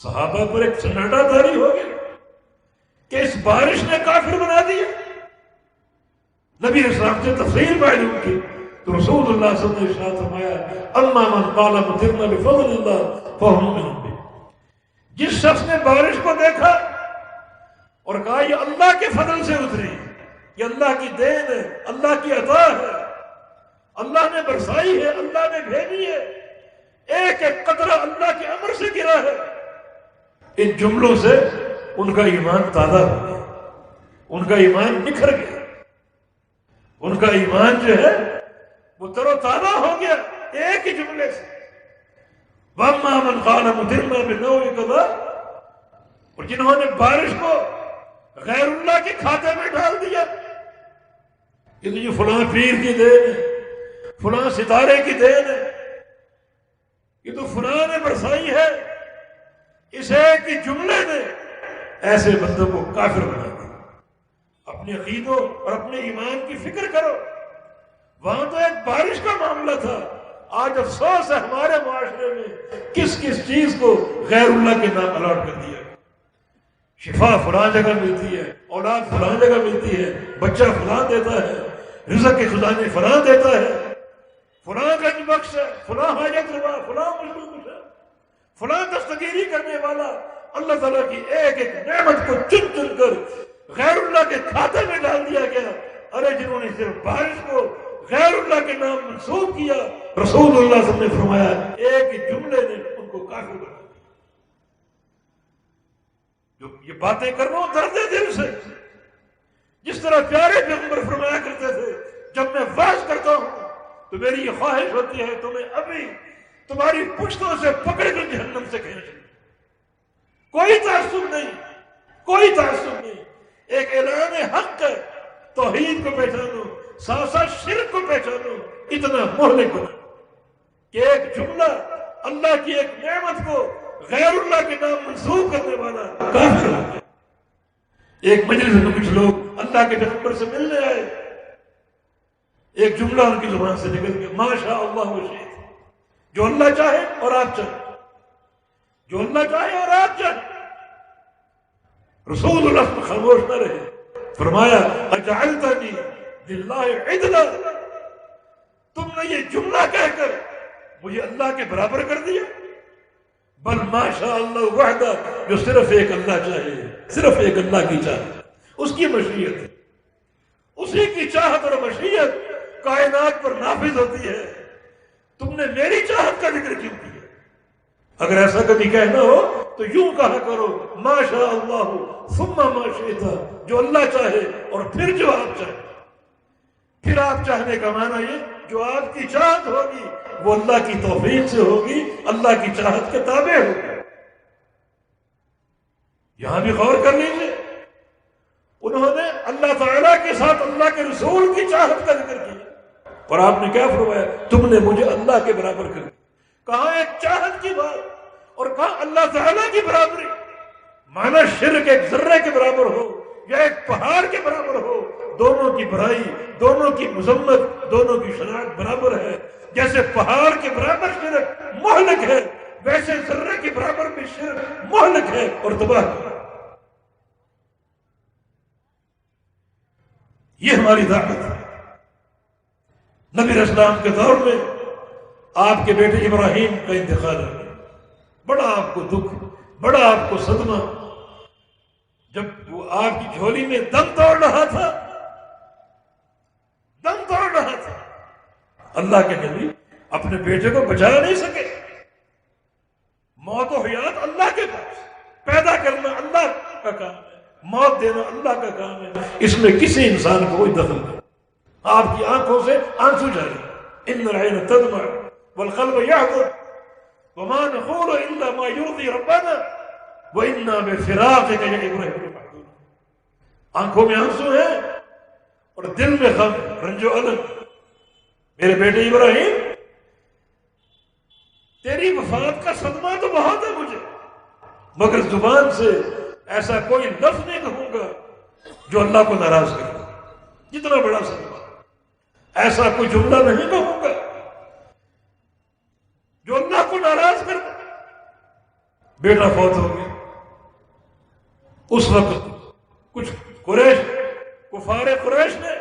صحابہ پر ایک سناٹا طاری ہو گیا کہ اس بارش نے کافر بنا دیا۔ نبی علیہ السلام سے تفصیل معلوم کی تو رسول اللہ صلی اللہ علیہ وسلم نے ارشاد فرمایا اما من قال مطرنا بفضل اللہ فهو مؤمن بہ، جس شخص نے بارش کو دیکھا اور کہا یہ اللہ کے فضل سے اتری، یہ اللہ کی دین ہے، اللہ کی عطا ہے، اللہ نے برسائی ہے، اللہ نے بھیجی ہے، ایک ایک قطرہ اللہ کے امر سے گرا ہے، ان جملوں سے ان کا ایمان تازہ ہو گیا، ان کا ایمان نکھر گیا، ان کا ایمان جو ہے وہ تر و تازہ ہو گیا ایک ہی جملے سے۔ وَأَمَّا مَنْ قَالَ مُطِرْنَا بِالنَّوْءِ كَذَا، اور جنہوں نے بارش کو غیر اللہ کے کھاتے میں ڈال دیا، یہ تو یہ فلاں پیر کی دین ہے، فلاں ستارے کی دین ہے، یہ تو فلاں نے برسائی ہے، اس ایک ہی جملے نے ایسے بندوں کو کافر بنا دیا۔ اپنے عقیدوں اور اپنے ایمان کی فکر کرو، وہاں تو ایک بارش کا معاملہ تھا، آج افسوس ہے ہمارے معاشرے میں کس کس چیز کو غیر اللہ کے نام الاٹ کر دیا۔ شفا فلاں جگہ ملتی ہے، اولاد فلاں جگہ ملتی ہے، بچہ فلاں دیتا ہے، رزق کے خزانے فلاں دیتا ہے، فلاں گنج بخش ہے، فلاں حاجت روا، فلاں مشکل کش ہے، فلاں دستگیری کرنے والا۔ اللہ تعالیٰ کی ایک ایک نعمت کو چن چن کر غیر اللہ کے کھاتے میں ڈال دیا گیا۔ ارے جنہوں نے صرف بارش کو غیر اللہ کے نام منسوب کیا، رسول اللہ صلی اللہ علیہ وسلم نے فرمایا ایک ہی جملے نے ان کو کافر بنا دیا۔ جو یہ باتیں کر رہا ہوں درد دل سے، جس طرح پیارے پیغمبر فرمایا کرتے تھے جب میں واعظ کرتا ہوں تو میری یہ خواہش ہوتی ہے تمہیں ابھی تمہاری پشتوں سے پکڑ کر جہنم سے کھینچ لوں۔ کوئی تعصب نہیں، ایک اعلان حق ہے، توحید کو پہچانو، ساتھ ساتھ شرک کو پہچانو، اتنا مہلک بنا کہ ایک جملہ اللہ کی ایک نعمت کو غیر اللہ کے نام منسوب کرنے والا کافر ہو گیا۔ ایک مجلس میں کچھ لوگ اللہ کے پیغمبر سے ملنے آئے، ایک جملہ ان کی زبان سے نکل گیا، ما شاء اللہ و شئت، جو اللہ چاہے اور آپ چاہیں، جو اللہ چاہے اور آپ چاہیں۔ رسول اللہ خاموش نہ رہے، فرمایا اجعلتنی للہ عدلا، تم نے یہ جملہ کہہ کر مجھے اللہ کے برابر کر دیا؟ بل ما شاء اللہ وحدہ، جو صرف ایک اللہ چاہے، صرف ایک اللہ کی چاہت، اس کی مشیت ہے، اسی کی چاہت اور مشیت کائنات پر نافذ ہوتی ہے۔ تم نے میری چاہت کا ذکر کیوں کیا؟ اگر ایسا کبھی کہنا ہو تو یوں کہا کرو، ما شاء اللہ ثم ما شئت، جو اللہ چاہے اور پھر جو آپ چاہے۔ پھر آپ چاہنے کا معنی یہ، جو آپ کی چاہت ہوگی وہ اللہ کی توفیق سے ہوگی، اللہ کی چاہت کے تابع ہوگی۔ یہاں بھی غور کر لیجیے، انہوں نے اللہ تعالیٰ کے ساتھ اللہ کے رسول کی چاہت کا ذکر کیا، اور آپ نے کیا فرمایا؟ تم نے مجھے اللہ کے برابر کر دیا۔ کہاں ایک چاہت کی بات اور کہاں اللہ تعالیٰ کی برابری؟ مانا شرک ایک ذرے کے برابر ہو یا ایک پہاڑ کے برابر ہو، دونوں کی برائی، دونوں کی مذمت، دونوں کی شناخت برابر ہے۔ جیسے پہاڑ کے برابر شرک مہلک ہے، ویسے ذرے کے برابر بھی شرک مہلک ہے اور تباہ ہے۔ یہ ہماری دعوت ہے۔ نبی علیہ السلام کے دور میں آپ کے بیٹے ابراہیم کا انتقال ہو گیا، بڑا آپ کو دکھ، بڑا آپ کو صدمہ، جب وہ آپ کی جھولی میں دم توڑ رہا تھا، دم توڑ رہا تھا، اللہ کے نبی اپنے بیٹے کو بچا نہیں سکے۔ موت و حیات اللہ کے پاس، پیدا کرنا اللہ کا کام ہے، موت دینا اللہ کا کام ہے، اس میں کسی انسان کو کوئی دخل نہیں۔ آپ کی آنکھوں سے آنسو جاری، ان العین تدمع والقلب یحزن وما نقول الا ما یرضی ربنا وانا بفراقک یا ابراہیم لمحزونون۔ آنکھوں میں آنسو ہیں اور دل میں غم، رنج و الم۔ میرے بیٹے ابراہیم، تیری وفات کا صدمہ تو بہت ہے مجھے، مگر زبان سے ایسا کوئی لفظ نہیں کہوں گا جو اللہ کو ناراض کرے۔ جتنا بڑا صدمہ، ایسا کوئی جملہ نہیں کہوں گا جو اللہ کو ناراض کر دے۔ بیٹا فوت ہو گیا، اس وقت کچھ قریش، کفار قریش نے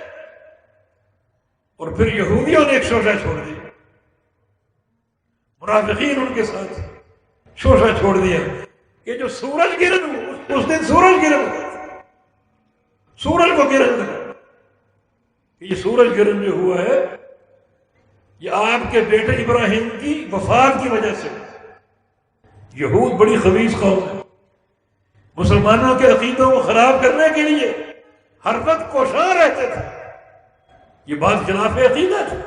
اور پھر یہودیوں نے ایک شوشہ چھوڑ دیا، منافقین ان کے ساتھ شوشہ چھوڑ دیا کہ جو سورج گرہن، اس دن سورج گرہن ہوا تھا، سورج کو گرہن لگا، یہ سورج گرہن جو ہوا ہے یہ آپ کے بیٹے ابراہیم کی وفات کی وجہ سے۔ یہود بڑی خبیث قوم ہے، مسلمانوں کے عقیدوں کو خراب کرنے کے لیے ہر وقت کوشاں رہتے تھے۔ یہ بات خلاف عقیدہ تھی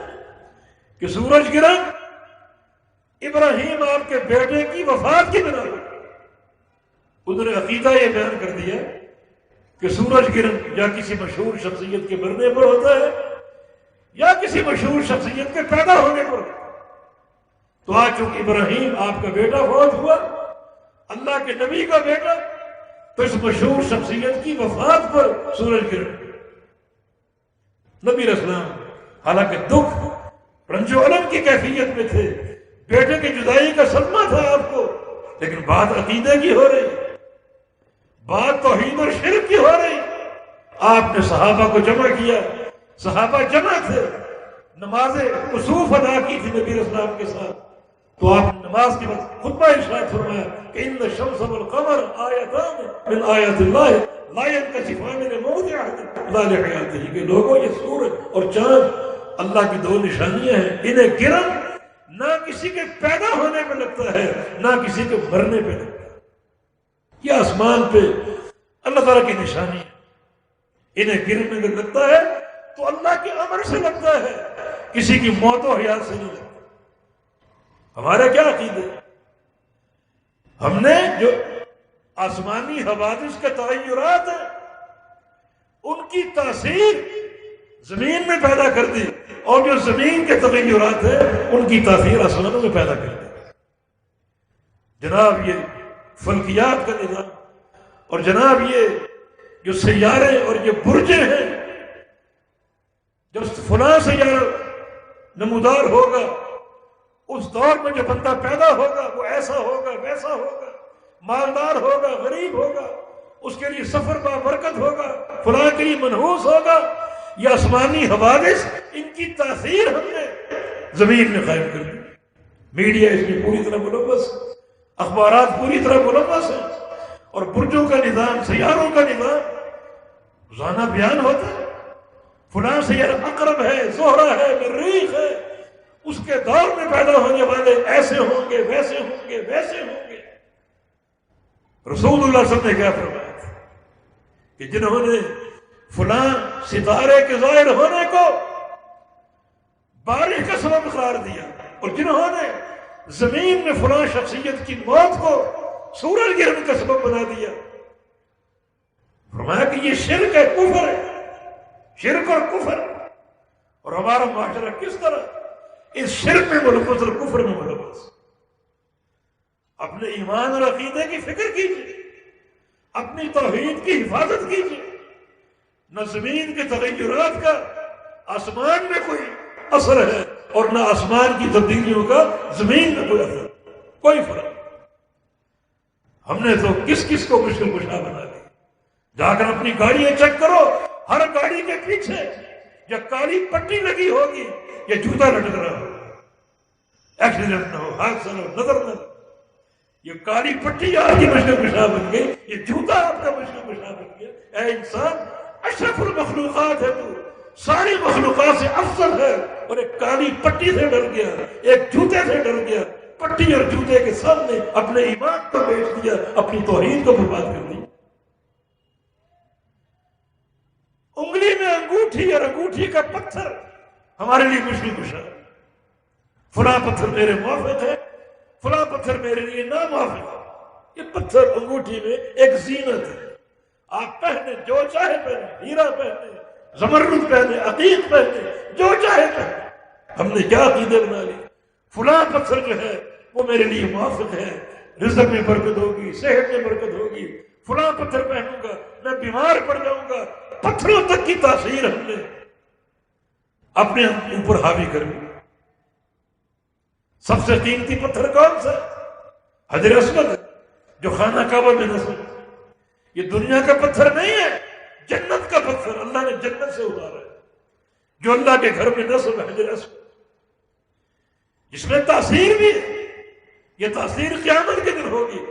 کہ سورج گرہن ابراہیم آپ کے بیٹے کی وفات کی بنا پر، انہوں نے عقیدہ یہ بیان کر دیا کہ سورج گرہن یا کسی مشہور شخصیت کے مرنے پر ہوتا ہے یا کسی مشہور شخصیت کے پیدا ہونے پر ہوتا ہے۔ تو آج چونکہ ابراہیم آپ کا بیٹا فوت ہوا، اللہ کے نبی کا بیٹا، تو اس مشہور شخصیت کی وفات پر سورج گرہن۔ نبی علیہ السلام حالانکہ دکھ، رنج و الم کی کیفیت میں تھے، بیٹے کی جدائی کا صدمہ تھا آپ کو، لیکن بات عقیدے کی ہو رہی، بات توحید اور شرک کی ہو رہی۔ آپ نے صحابہ کو جمع کیا، صحابہ جمع تھے، نماز کسوف ادا کی تھی نبی علیہ السلام کے ساتھ، تو آپ نے نماز کے بعد خطبہ ارشاد فرمایا کہ ان الشمس والقمر آیتان من آیات اللہ لا ينکشفان لموت احد لا لحیاتہ، کہ لوگوں یہ سورج اور چاند اللہ کی دو نشانیاں ہیں، انہیں گرہن نہ کسی کے پیدا ہونے پہ لگتا ہے نہ کسی کے مرنے پہ لگتا ہے۔ یہ آسمان پہ اللہ تعالیٰ کی نشانی ہے، انہیں گرہن اگر لگتا ہے تو اللہ کے امر سے لگتا ہے، کسی کی موت و حیات سے نہیں لگتا۔ ہمارا کیا عقیدہ ہے؟ ہم نے جو آسمانی حوادث کے تغیرات ہیں، ان کی تاثیر زمین میں پیدا کر دی، اور جو زمین کے تغیرات ہیں ان کی تاثیر آسمانوں میں پیدا کر دی۔ جناب یہ فلکیات کا نظام، اور جناب یہ جو سیارے اور یہ برجیں ہیں، جب فلاں سیارہ نمودار ہوگا، اس دور میں جو بندہ پیدا ہوگا وہ ایسا ہوگا، ویسا ہوگا، مالدار ہوگا، غریب ہوگا، اس کے لیے سفر بابرکت ہوگا، فلاں کے لیے منحوس ہوگا۔ یہ آسمانی حوادث، ان کی تاثیر ہم نے زمین میں قائم کر دی۔ میڈیا اس میں پوری طرح ملوث، اخبارات پوری طرح ملوث ہیں، اور برجوں کا نظام، سیاروں کا نظام روزانہ بیان ہوتا ہے۔ فلاں سیارہ عقرب ہے، زہرہ ہے، مریخ ہے، اس کے دور میں پیدا ہونے والے ایسے ہوں گے، ویسے ہوں گے، ویسے ہوں گے۔ رسول اللہ صلی اللہ علیہ وسلم نے کیا فرمایا تھا کہ جنہوں نے فلاں ستارے کے ظاہر ہونے کو بارش کا سبب قرار دیا، اور جنہوں نے زمین میں فلاں شخصیت کی موت کو سورج گرہن کا سبب بنا دیا، فرمایا کہ یہ شرک ہے، کفر ہے، شرک اور کفر۔ اور ہمارا معاشرہ کس طرح اس شرک میں ملوث اور کفر میں ملوث۔ اپنے ایمان اور عقیدے کی فکر کیجیے، اپنی توحید کی حفاظت کیجیے۔ نہ زمین کے تغیرات کا آسمان میں کوئی اثر ہے، اور نہ آسمان کی تبدیلیوں کا زمین میں کوئی اثر، کوئی فرق۔ ہم نے تو کس کس کو مشکل کشا بنا دی۔ جا کر اپنی گاڑیاں چیک کرو، ہر گاڑی کے پیچھے یا کالی پٹی لگی ہوگی یا جوتا لٹک رہا ہوگا، ایکسیڈنٹ نہ ہو، حادثہ نہ ہو، نظر نہ ہو۔ یہ کالی پٹی آپ کی مشکل کشا بن گئی، یہ جوتا آپ کا مشکل کشا بن گیا۔ اے انسان، اشرف المخلوقات ہے تو، ساری مخلوقات سے افضل ہے، اور ایک کالی پٹی سے ڈر گیا، ایک جوتے سے ڈر گیا، پٹی اور جوتے کے سامنے اپنے ایمان کو بیچ دیا، اپنی توحید کو برباد کر دی۔ انگلی میں انگوٹھی اور انگوٹھی کا پتھر ہمارے لیے مشکل کشا، فلاں پتھر میرے موافق ہے، فلاں پتھر میرے لیے ناموافق ہے۔ یہ پتھر انگوٹھی میں ایک زینت ہے، آپ پہنے جو چاہے پہنے، ہیرا پہنے، زمرد پہنے، عقیق پہنے، جو چاہے پہنے۔ ہم نے کیا عقیدے بنا لی، فلاں پتھر جو ہے وہ میرے لیے موافق ہے، رزق میں برکت ہوگی، صحت میں برکت ہوگی، فلاں پتھر پہنوں گا میں بیمار پڑ جاؤں گا۔ پتھروں تک کی تاثیر ہم نے اپنے اوپر حاوی کر لی۔ سب سے قیمتی پتھر کون سا؟ حجر اسود، جو خانہ کعبہ میں نصب۔ یہ دنیا کا پتھر نہیں ہے، جنت کا پتھر، اللہ نے جنت سے اتارا ہے، جو اللہ کے گھر میں نصب ہے، حجر اسود، جس میں تاثیر بھی ہے۔ یہ تاثیر قیامت کے دن ہوگی۔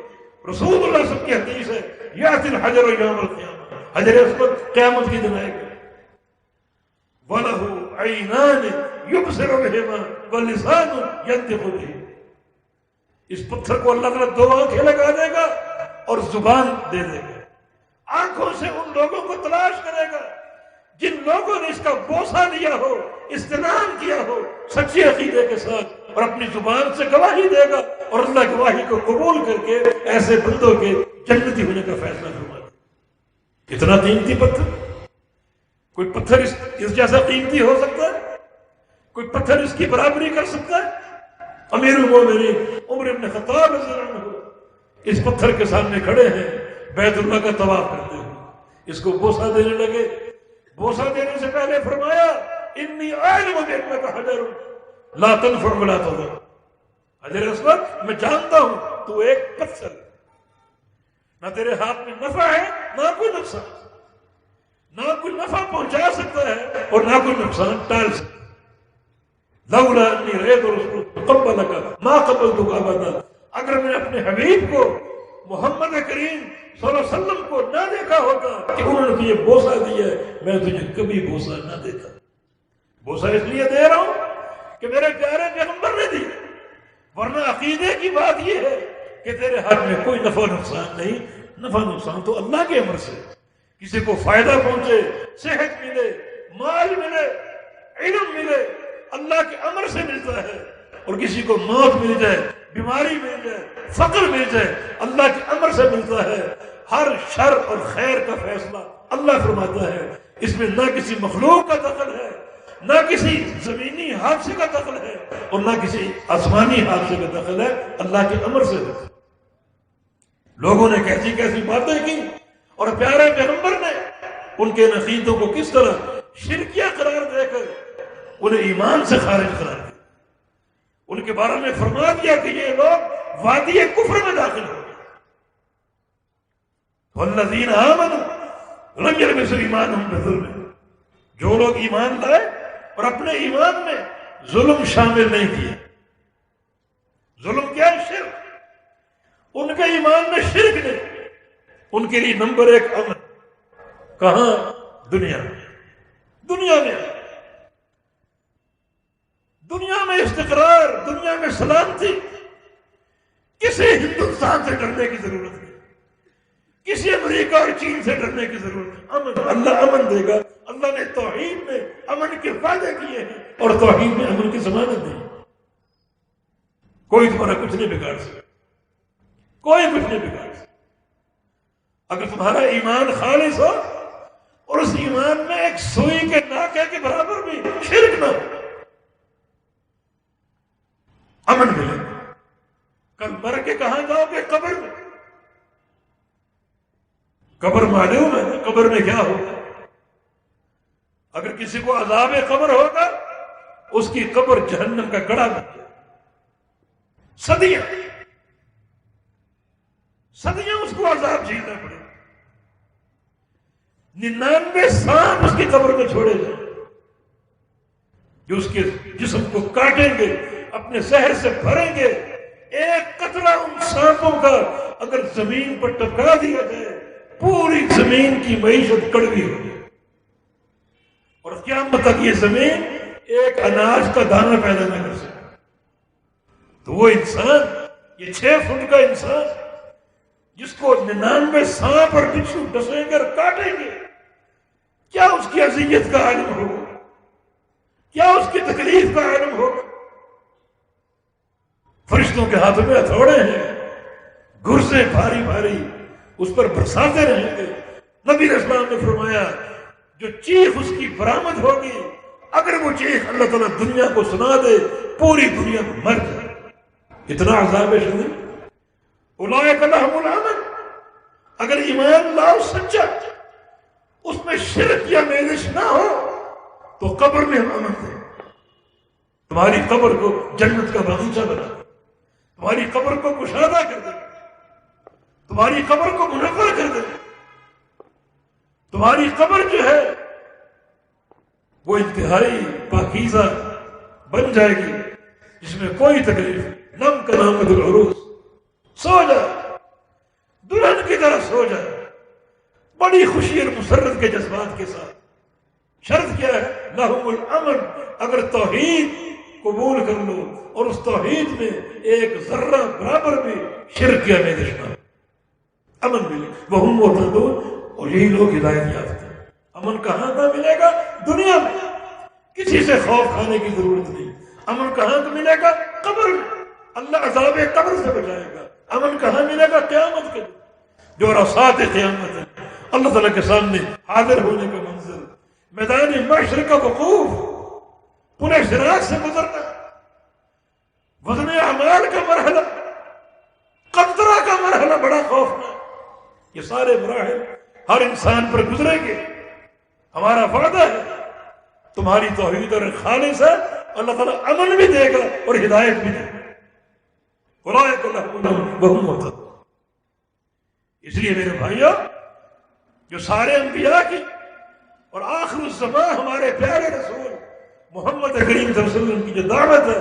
رسول اللہ صلی اللہ علیہ وسلم کی حدیث ہے، یأتی الحجر یوم القیامہ، حجر اسود قیامت کے دن آئے گا۔ وَلَهُ عَيْنَانِ يُبْصِرُ بِهِمَا وَلِسَانٌ يَنطِقُ بِهِ۔ اس پتھر کو اللہ تعالیٰ دو آنکھیں لگا دے گا اور زبان دے دے گا۔ آنکھوں سے ان لوگوں کو تلاش کرے گا جن لوگوں نے اس کا بوسہ لیا ہو، استنام کیا ہو سچے عقیدے کے ساتھ، اور اپنی زبان سے گواہی دے گا، اور اللہ گواہی کو قبول کر کے ایسے بندوں کے جنتی ہونے کا فیصلہ فرما دے۔ کتنا قیمتی پتھر! کوئی پتھر اس جیسا قیمتی ہو سکتا ہے؟ کوئی پتھر اس کی برابری کر سکتا ہے؟ امیر المومنین عمر بن خطاب رضی اللہ عنہ اس پتھر کے سامنے کھڑے ہیں، بیت اللہ کا طواف کرتے ہوئے، اس کو بوسہ دینے لگے۔ بوسہ دینے سے پہلے فرمایا، انی اعلم بانک حجر لا تنفع ولا تضر۔ حجر اسود، میں جانتا ہوں تو ایک پتھر، نہ تیرے ہاتھ میں نفع ہے نہ کوئی نقصان، نہ کوئی نفع پہنچا سکتا ہے اور نہ کوئی نقصان ٹال سکتا ہے۔ لولا انی رأیت رسول قبلک ما قبلتک ابدا، اگر میں اپنے حبیب کو محمد کریم صلی اللہ علیہ وسلم کو نہ دیکھا ہوتا کہ انہوں نے تجھے بوسہ دیا ہے، میں تجھے کبھی بوسہ نہ دیتا۔ بوسہ اس لیے دے رہا ہوں کہ میرے پیارے پیغمبر نے دی، ورنہ عقیدے کی بات یہ ہے کہ تیرے ہاتھ میں کوئی نفع نقصان نہیں۔ نفع نقصان تو اللہ کے امر سے، کسی کو فائدہ پہنچے، صحت ملے، مال ملے، علم ملے، اللہ کے امر سے ملتا ہے۔ اور کسی کو موت مل جائے، بیماری مل جائے، فقر مل جائے، اللہ کے امر سے ملتا ہے۔ ہر شر اور خیر کا فیصلہ اللہ فرماتا ہے، اس میں نہ کسی مخلوق کا دخل ہے، نہ کسی زمینی حادثے کا دخل ہے، اور نہ کسی آسمانی حادثے کا دخل ہے، اللہ کے امر سے دخل۔ لوگوں نے کیسی کیسی باتیں کی، اور پیارے پیغمبر نے ان کے عقیدوں کو کس طرح شرکیہ قرار دے کر انہیں ایمان سے خارج قرار دیا۔ ان کے بارے میں فرما دیا کہ یہ لوگ وادی کفر میں داخل ہو گئے۔ والذین آمنوا لم یلبسوا ایمانہم بظلم، جو لوگ ایمان لائے اور اپنے ایمان میں ظلم شامل نہیں کیا۔ ظلم کیا ہے؟ شرک۔ ان کے ایمان میں شرک نہیں، ان کے لیے نمبر 1 امن۔ کہاں؟ دنیا میں۔ دنیا میں استقرار، دنیا میں سلامتی۔ کسی ہندوستان سے ڈرنے کی ضرورت نہیں، کسی امریکہ اور چین سے ڈرنے کی ضرورت نہیں۔ امن، اللہ امن دے گا۔ اللہ نے توحید میں امن کے وعدے کیے ہیں اور توحید میں امن کی ضمانت دی۔ کوئی تمہارا کچھ نہیں بگاڑ سکتا، کوئی کچھ نہیں بگاڑ سکتا۔ اگر تمہارا ایمان خالص ہو اور اس ایمان میں ایک سوئی کے ناکے کے برابر بھی شرک نہ ہو، امن ملے۔ کل مر کے کہاں جاؤ گے؟ قبر میں۔ قبر معلوم ہے قبر میں کیا ہوگا۔ اگر کسی کو عذاب قبر ہوگا، اس کی قبر جہنم کا گڑھا بن جائے۔ صدیاں اس کو عذاب جھیلنا پڑے، 99 سانپ اس کی قبر میں چھوڑے جائیں جو اس کے جسم کو کاٹیں گے، اپنے زہر سے بھریں گے۔ ایک قطرہ ان سانپوں کا اگر زمین پر ٹپکا دیا جائے، پوری زمین کی معیشت کڑوی ہو جائے، اور قیامت تک یہ زمین ایک اناج کا دانہ پیدا نہ کر سکے۔ تو وہ انسان، یہ 6 فٹ کا انسان جس کو 99 سانپ اور بچھو ڈسیں گے اور کاٹیں گے، کیا اس کی اذیت کا عالم ہوگا؟ کیا اس کی تکلیف کا عالم ہوگا؟ فرشتوں کے ہاتھوں میں ہتھوڑے ہیں، گرزے بھاری بھاری اس پر برساتے رہیں گے۔ نبی علیہ السلام نے فرمایا جو چیخ اس کی برآمد ہوگی، اگر وہ چیخ اللہ تعالیٰ دنیا کو سنا دے، پوری دنیا کو مر جائے۔ اتنا عذاب شدید۔ اولئک لہم الامن، اگر ایمان لاؤ سچا، اس میں شرک یا میلش نہ ہو، تو قبر میں ہم امن دیں۔ تمہاری قبر کو جنت کا باغیچہ بنا دیں، تمہاری قبر کو کشادہ کر دیں، تمہاری قبر کو منور کر دیں۔ تمہاری قبر جو ہے وہ انتہائی پاکیزہ بن جائے گی، جس میں کوئی تکلیف نہیں۔ نم کا نامت العروس، سو جا، دلہن کی طرح سو جا، بڑی خوشی اور مسرت کے جذبات کے ساتھ۔ شرط کیا ہے؟ لہم الامن، اگر توحید قبول کر لو اور اس توحید میں ایک ذرہ برابر بھی شرک یا میلش نہ ہو، امن ملے۔ وہم مہتدون، اور یہی لوگ ہدایت یافتہ ہیں۔ امن کہاں کا ملے گا؟ دنیا میں، کسی سے خوف کھانے کی ضرورت نہیں۔ امن کہاں کا ملے گا؟ قبر میں، اللہ عذاب قبر سے بچائے گا۔ امن کہاں ملے گا؟ قیامت کے دن، جو رسات قیامت ہے، اللہ تعالیٰ کے سامنے حاضر ہونے کا منظر، میدان محشر کا وقوف، پورے صراط سے گزرنا، وزن اعمال کا مرحلہ، قنطرہ کا مرحلہ بڑا خوفناک۔ یہ سارے مراحل ہر انسان پر گزریں گے۔ ہمارا وعدہ ہے تمہاری توحید اور خالص ہے، اللہ تعالیٰ امن بھی دے گا اور ہدایت بھی دے گا۔ اولئک لہم الامن وہم مہتدون۔ اس لیے میرے بھائیوں، جو سارے انبیاء کی اور آخر الزمان ہمارے پیارے رسول محمد کریم صلی اللہ علیہ وسلم کی جو دعوت ہے،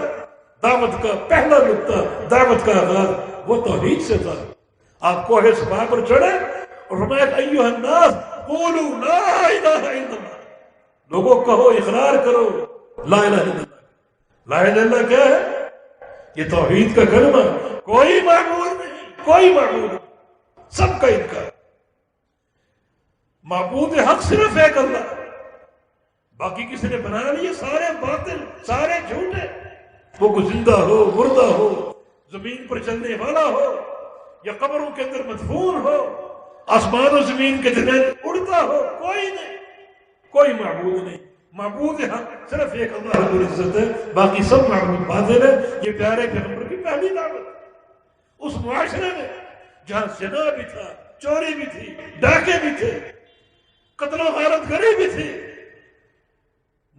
دعوت کا پہلا نقطہ، دعوت کا آغاز وہ توحید سے تھا۔ آپ کوہ صفا پر چڑھے اور فرمایا ایھا الناس قولوا لا الہ الا اللہ، لوگوں کہو، اقرار کرو لا الہ الا اللہ۔ لا الہ الا اللہ کیا ہے؟ یہ توحید کا کلمہ، کوئی معبود نہیں، کوئی معبود نہیں، سب کا انکار۔ معبود حق صرف ایک اللہ، باقی کسی نے بنا لیے سارے باطل، سارے جھوٹے، وہ کوئی زندہ ہو، مردہ ہو، زمین پر چلنے والا ہو یا قبروں کے اندر مدفون ہو، آسمان و زمین کے درمیان اڑتا ہو، کوئی نہیں، کوئی معبود نہیں۔ معبود حق صرف ایک اللہ رب العزت ہے، باقی سب معبود باطل ہے۔ یہ پیارے پیغمبر کی پہلی دعوت اس معاشرے میں جہاں زنا بھی تھا، چوری بھی تھی، ڈاکے بھی تھے، قتل و غارت گری بھی تھی،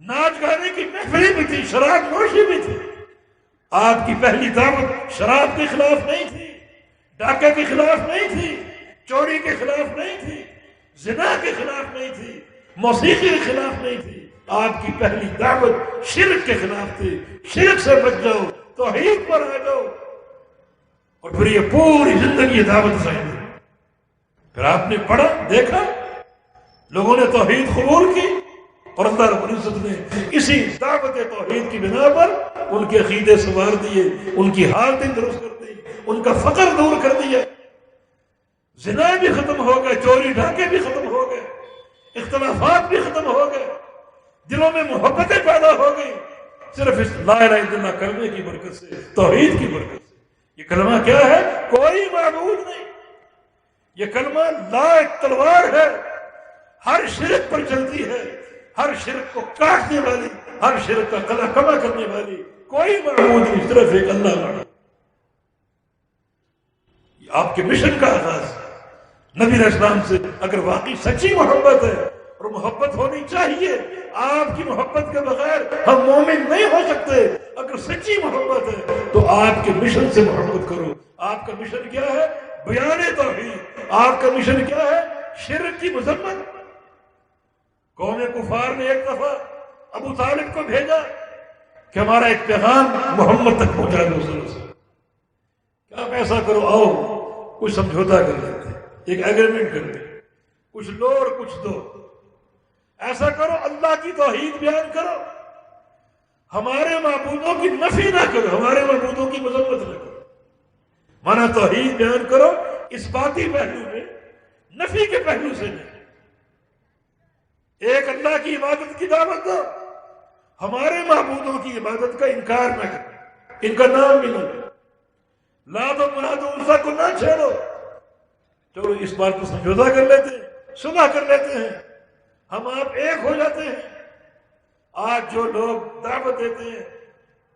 ناچ گانے کی محفلیں بھی تھی، شراب نوشی بھی تھی۔ آپ کی پہلی دعوت شراب کے خلاف نہیں تھی، ڈاکے کے خلاف نہیں تھی، چوری کے خلاف نہیں تھی، زنا کے خلاف نہیں تھی، موسیقی کے خلاف نہیں تھی۔ آپ کی پہلی دعوت شرک کے خلاف تھی۔ شرک سے بچ جاؤ، توحید پر آ جاؤ، اور پھر یہ پوری زندگی دعوت ظاہر ہے۔ پھر آپ نے پڑھا، دیکھا، لوگوں نے توحید قبول کی، اور اللہ رب العزت نے اسی دعوت توحید کی بنا پر ان کے عقیدے سنوار دیے، ان کی حالتیں درست کر دی، ان کا فقر دور کر دیا، زنا بھی ختم ہو گئے، چوری ڈھاکے بھی ختم ہو گئے، اختلافات بھی ختم ہو گئے، دلوں میں محبتیں پیدا ہو گئی، صرف اس لا الہ الا اللہ کرنے کی برکت سے، توحید کی برکت سے۔ یہ کلمہ کیا ہے؟ کوئی معبود نہیں۔ یہ کلمہ لا ایک تلوار ہے، ہر شرک پر چلتی ہے، ہر شرک کو کاٹنے والی، ہر شرک کا قلع کما کرنے والی۔ کوئی معبود نہیں، صرف ایک اللہ والا۔ آپ کے مشن کا آغاز نبی علیہ السلام سے اگر واقعی سچی محبت ہے، اور محبت ہونی چاہیے، آپ کی محبت کے بغیر ہم مومن نہیں ہو سکتے۔ اگر سچی محبت ہے تو آپ کے مشن سے محبت کرو۔ آپ کا مشن کیا ہے؟ بیان توحید۔ آپ کا مشن کیا ہے؟ شرک کی مذمت۔ قوم کفار نے ایک دفعہ ابو طالب کو بھیجا کہ ہمارا ایک پیغام محمد تک پہنچا دو، صلی اللہ علیہ وسلم۔ کہ آپ ایسا کرو، آؤ کچھ سمجھوتا کر لیتے، ایک ایگریمنٹ کر لیں، کچھ لو اور کچھ دو۔ ایسا کرو، اللہ کی توحید بیان کرو، ہمارے معبودوں کی نفی نہ کرو، ہمارے معبودوں کی مذمت نہ کرو۔ مانا توحید بیان کرو اس باتی پہلو میں، نفی کے پہلو سے نہیں۔ ایک اللہ کی عبادت کی دعوت دو، ہمارے معبودوں کی عبادت کا انکار نہ کرو، ان کا نام بھی نہ لو، لات و منات و عزا کو نہ چھیڑو۔ چلو اس بات کو سمجھوتا کر لیتے ہیں، صلح کر لیتے ہیں، ہم آپ ایک ہو جاتے ہیں۔ آج جو لوگ دعوت دیتے ہیں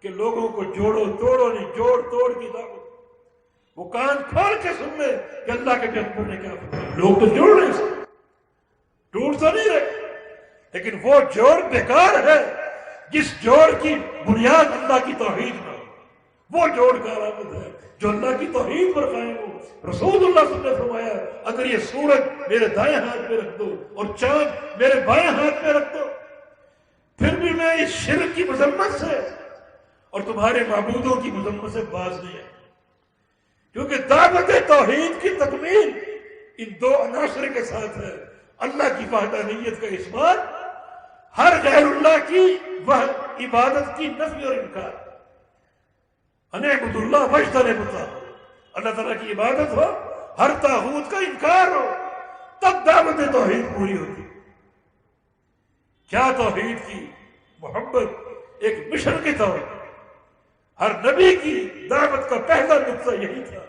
کہ لوگوں کو جوڑو توڑو نہیں، جوڑ توڑ کی دعوت، وہ کان کھول کے سن لے کہ اللہ کے پیغمبر نے کیا فرمایا۔ لوگ تو جوڑ رہے ہیں، ٹوٹ تو نہیں رہے، لیکن وہ جوڑ بیکار ہے جس جوڑ کی بنیاد اللہ کی توحید نہ ہو۔ وہ جوڑ کا علامت ہے جو اللہ کی توحید پر قائم ہو۔ رسول اللہ صلی اللہ علیہ وسلم نے فرمایا، اگر یہ سورج میرے دائیں ہاتھ میں رکھ دو اور چاند میرے بائیں ہاتھ میں رکھ دو، پھر بھی میں اس شرک کی مذمت سے اور تمہارے معبودوں کی مذمت سے باز نہیں آیا، کیونکہ دعوت توحید کی تکمیل ان دو عناصر کے ساتھ ہے: اللہ کی وحدانیت کا اثبات، ہر غیر اللہ کی وہ عبادت کی نفی اور انکار۔ اعبدوا اللہ واجتنبوا الطاغوت، اللہ تعالیٰ کی عبادت ہو، ہر طاغوت کا انکار ہو، تب دعوت توحید پوری ہوتی۔ کیا توحید کی محبت ایک مشن کے طور پر ہر نبی کی دعوت کا پہلا نقطہ یہی تھا،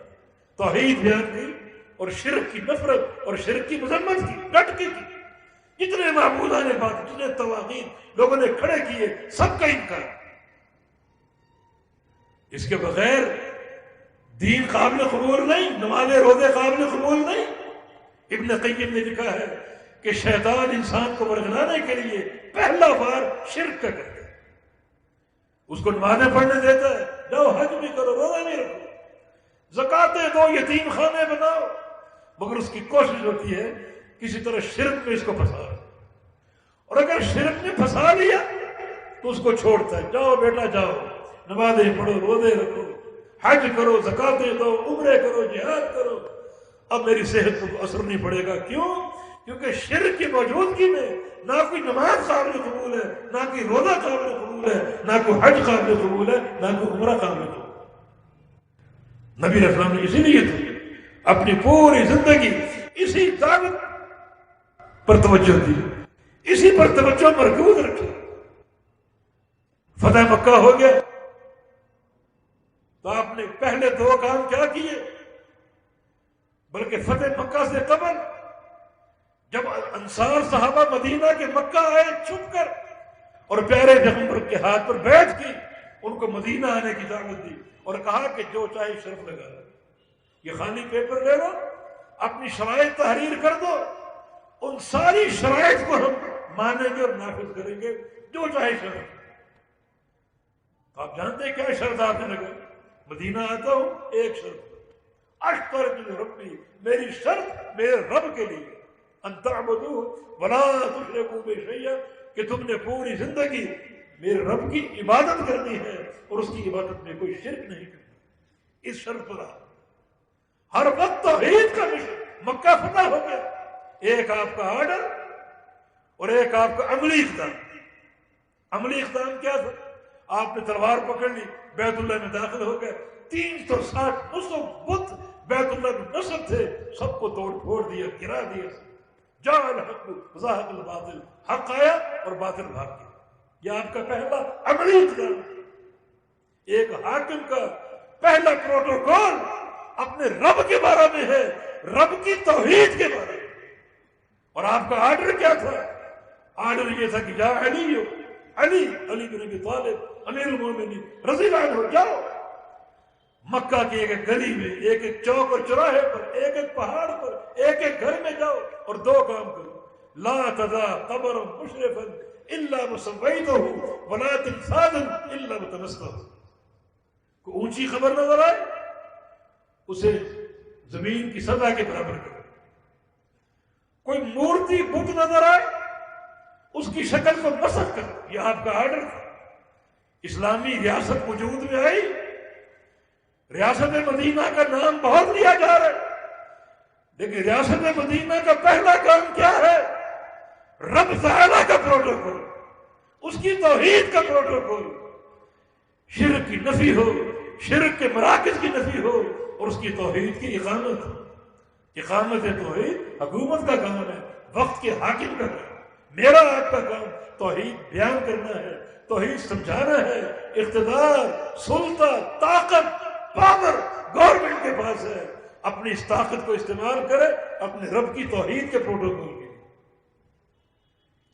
توحید بیان کی اور شرک کی نفرت اور شرک کی مذمت کی، ڈٹ کے کی۔ جتنے معبودان بات، جتنے طواغیت لوگوں نے کھڑے کیے، سب کا انکار۔ اس کے بغیر دین قابل قبول نہیں، نماز روزے قابل قبول نہیں۔ ابن قیم نے لکھا ہے کہ شیطان انسان کو ورگلانے کے لیے پہلا وار شرک کا کرتا ہے، اس کو نمازیں پڑھنے دیتا ہے، جاؤ حج بھی کرو، روزہ بھی رکھو، زکاتیں دو، یتیم خانے بناؤ، مگر اس کی کوشش ہوتی ہے کسی طرح شرک میں اس کو پھنسا، اور اگر شرک میں پھنسا لیا تو اس کو چھوڑتا ہے، جاؤ بیٹا جاؤ، نمازیں پڑھو، روزے رکھو، حج کرو، زکاتیں دو، عمرے کرو، جہاد کرو، اب میری صحت کو اثر نہیں پڑے گا۔ کیوں؟ کیونکہ شرک کی موجودگی میں نہ کوئی نماز قابل قبول ہے، نہ کوئی روزہ قابل قبول ہے، نہ کوئی حج قابل قبول ہے، نہ کوئی عمرہ قابل قبول ہے۔ نبی علیہ السلام نے اسی لیے تو اپنی پوری زندگی اسی دعوت پر توجہ دی، اسی پر توجہ مرکوز رکھی۔ فتح مکہ ہو گیا، تو آپ نے پہلے 2 کام کیا کیے؟ بلکہ فتح مکہ سے قبل جب انصار صحابہ مدینہ کے مکہ آئے چھپ کر اور پیارے پیغمبر کے ہاتھ پر بیعت کی، ان کو مدینہ آنے کی دعوت دی اور کہا کہ جو چاہے شرط لگا لو، یہ خالی پیپر لے لو، اپنی شرائط تحریر کر دو، ان ساری شرائط کو ہم مانیں گے اور نافذ کریں گے، جو چاہے شرط۔ آپ جانتے ہیں کیا شرط آپ نے لگا؟ مدینہ آتا ہوں ایک شرط، اشترط لربی، میری شرط میرے رب کے لیے، ان تعبدوہ ولا تشرکوا بہ شیئا، کہ تم نے پوری زندگی میرے رب کی عبادت کرنی ہے اور اس کی عبادت میں کوئی شرک نہیں کرنا۔ اس شرط پر ہر وقت توحید کا مشن۔ مکہ فتح ہو گیا، ایک آپ کا آرڈر اور ایک آپ کا عملی اقدام۔ عملی اقدام کیا تھا؟ آپ نے تلوار پکڑ لی، بیت اللہ میں داخل ہو گئے، 360 نصب بت بیت اللہ میں نصب تھے، سب کو توڑ پھوڑ دیا، گرا دیا۔ جاء الحق وزهق الباطل، حق آیا اور باطل بھاگ گیا۔ یہ آپ کا پہلا عملی اقدام۔ ایک حاکم کا پہلا پروٹوکول اپنے رب کے بارے میں ہے، رب کی توحید کے بارے میں۔ اور آپ کا آرڈر کیا تھا؟ آرڈر یہ تھا کہ جا علی بن ابی طالب امیر المومنین رضی اللہ عنہ، جاؤ مکہ کی ایک ایک گلی میں، ایک ایک چوک اور چوراہے پر، ایک ایک پہاڑ پر، ایک ایک گھر میں جاؤ اور 2 کام کرو، لا تذا قبرا مشرفا الا مسویتہ ولا تمثالا الا متمسخا۔ کوئی اونچی قبر نظر آئے اسے زمین کی سطح کے برابر کرو، کوئی مورتی بت نظر آئے اس کی شکل کو مسخ کرو۔ یہ آپ کا آرڈر تھا۔ اسلامی ریاست وجود میں آئی، ریاست مدینہ کا نام بہت لیا جا رہا ہے، لیکن ریاست مدینہ کا پہلا کام کیا ہے؟ رب تعالیٰ کا پروٹوکول، اس کی توحید کا پروٹوکول، شرک کی نفی ہو، شرک کے مراکز کی نفی ہو اور اس کی توحید کی اقامت ہو۔ اقامت توحید حکومت کا کام ہے، وقت کے حاکم کا کام۔ میرا آپ کا کام توحید بیان کرنا ہے، توحید سمجھانا ہے۔ اقتدار، سلطہ، طاقت، پاور گورنمنٹ کے پاس ہے، اپنی اس طاقت کو استعمال کرے اپنے رب کی توحید کے پروٹوکول کے۔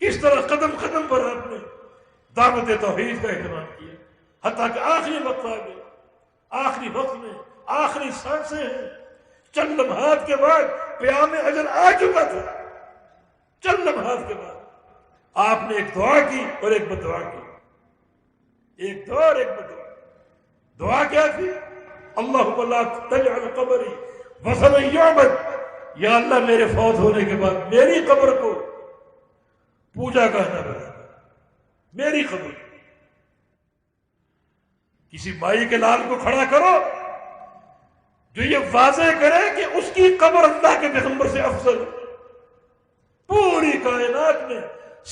کس طرح قدم قدم پر آپ نے دعوت توحید کا اہتمام کیا، حتیٰ کہ آخری وقت آ گیا۔ آخری وقت میں آخری سانسیں ہیں، چند لمحات کے بعد قیام اجل آ چکا تھا۔ چند لمحات کے بعد آپ نے ایک دعا کی اور ایک بدعا کی، ایک دعا اور ایک بدعا۔ دعا کیا تھی؟ اللہم لا تجعل قبری وثنا یعبد، یا اللہ میرے فوت ہونے کے بعد میری قبر کو پوجا گاہ نہ بنا، میری قبر۔ کسی مائی کے لال کو کھڑا کرو جو یہ واضح کرے کہ اس کی قبر اللہ کے پیغمبر سے افضل، پوری کائنات میں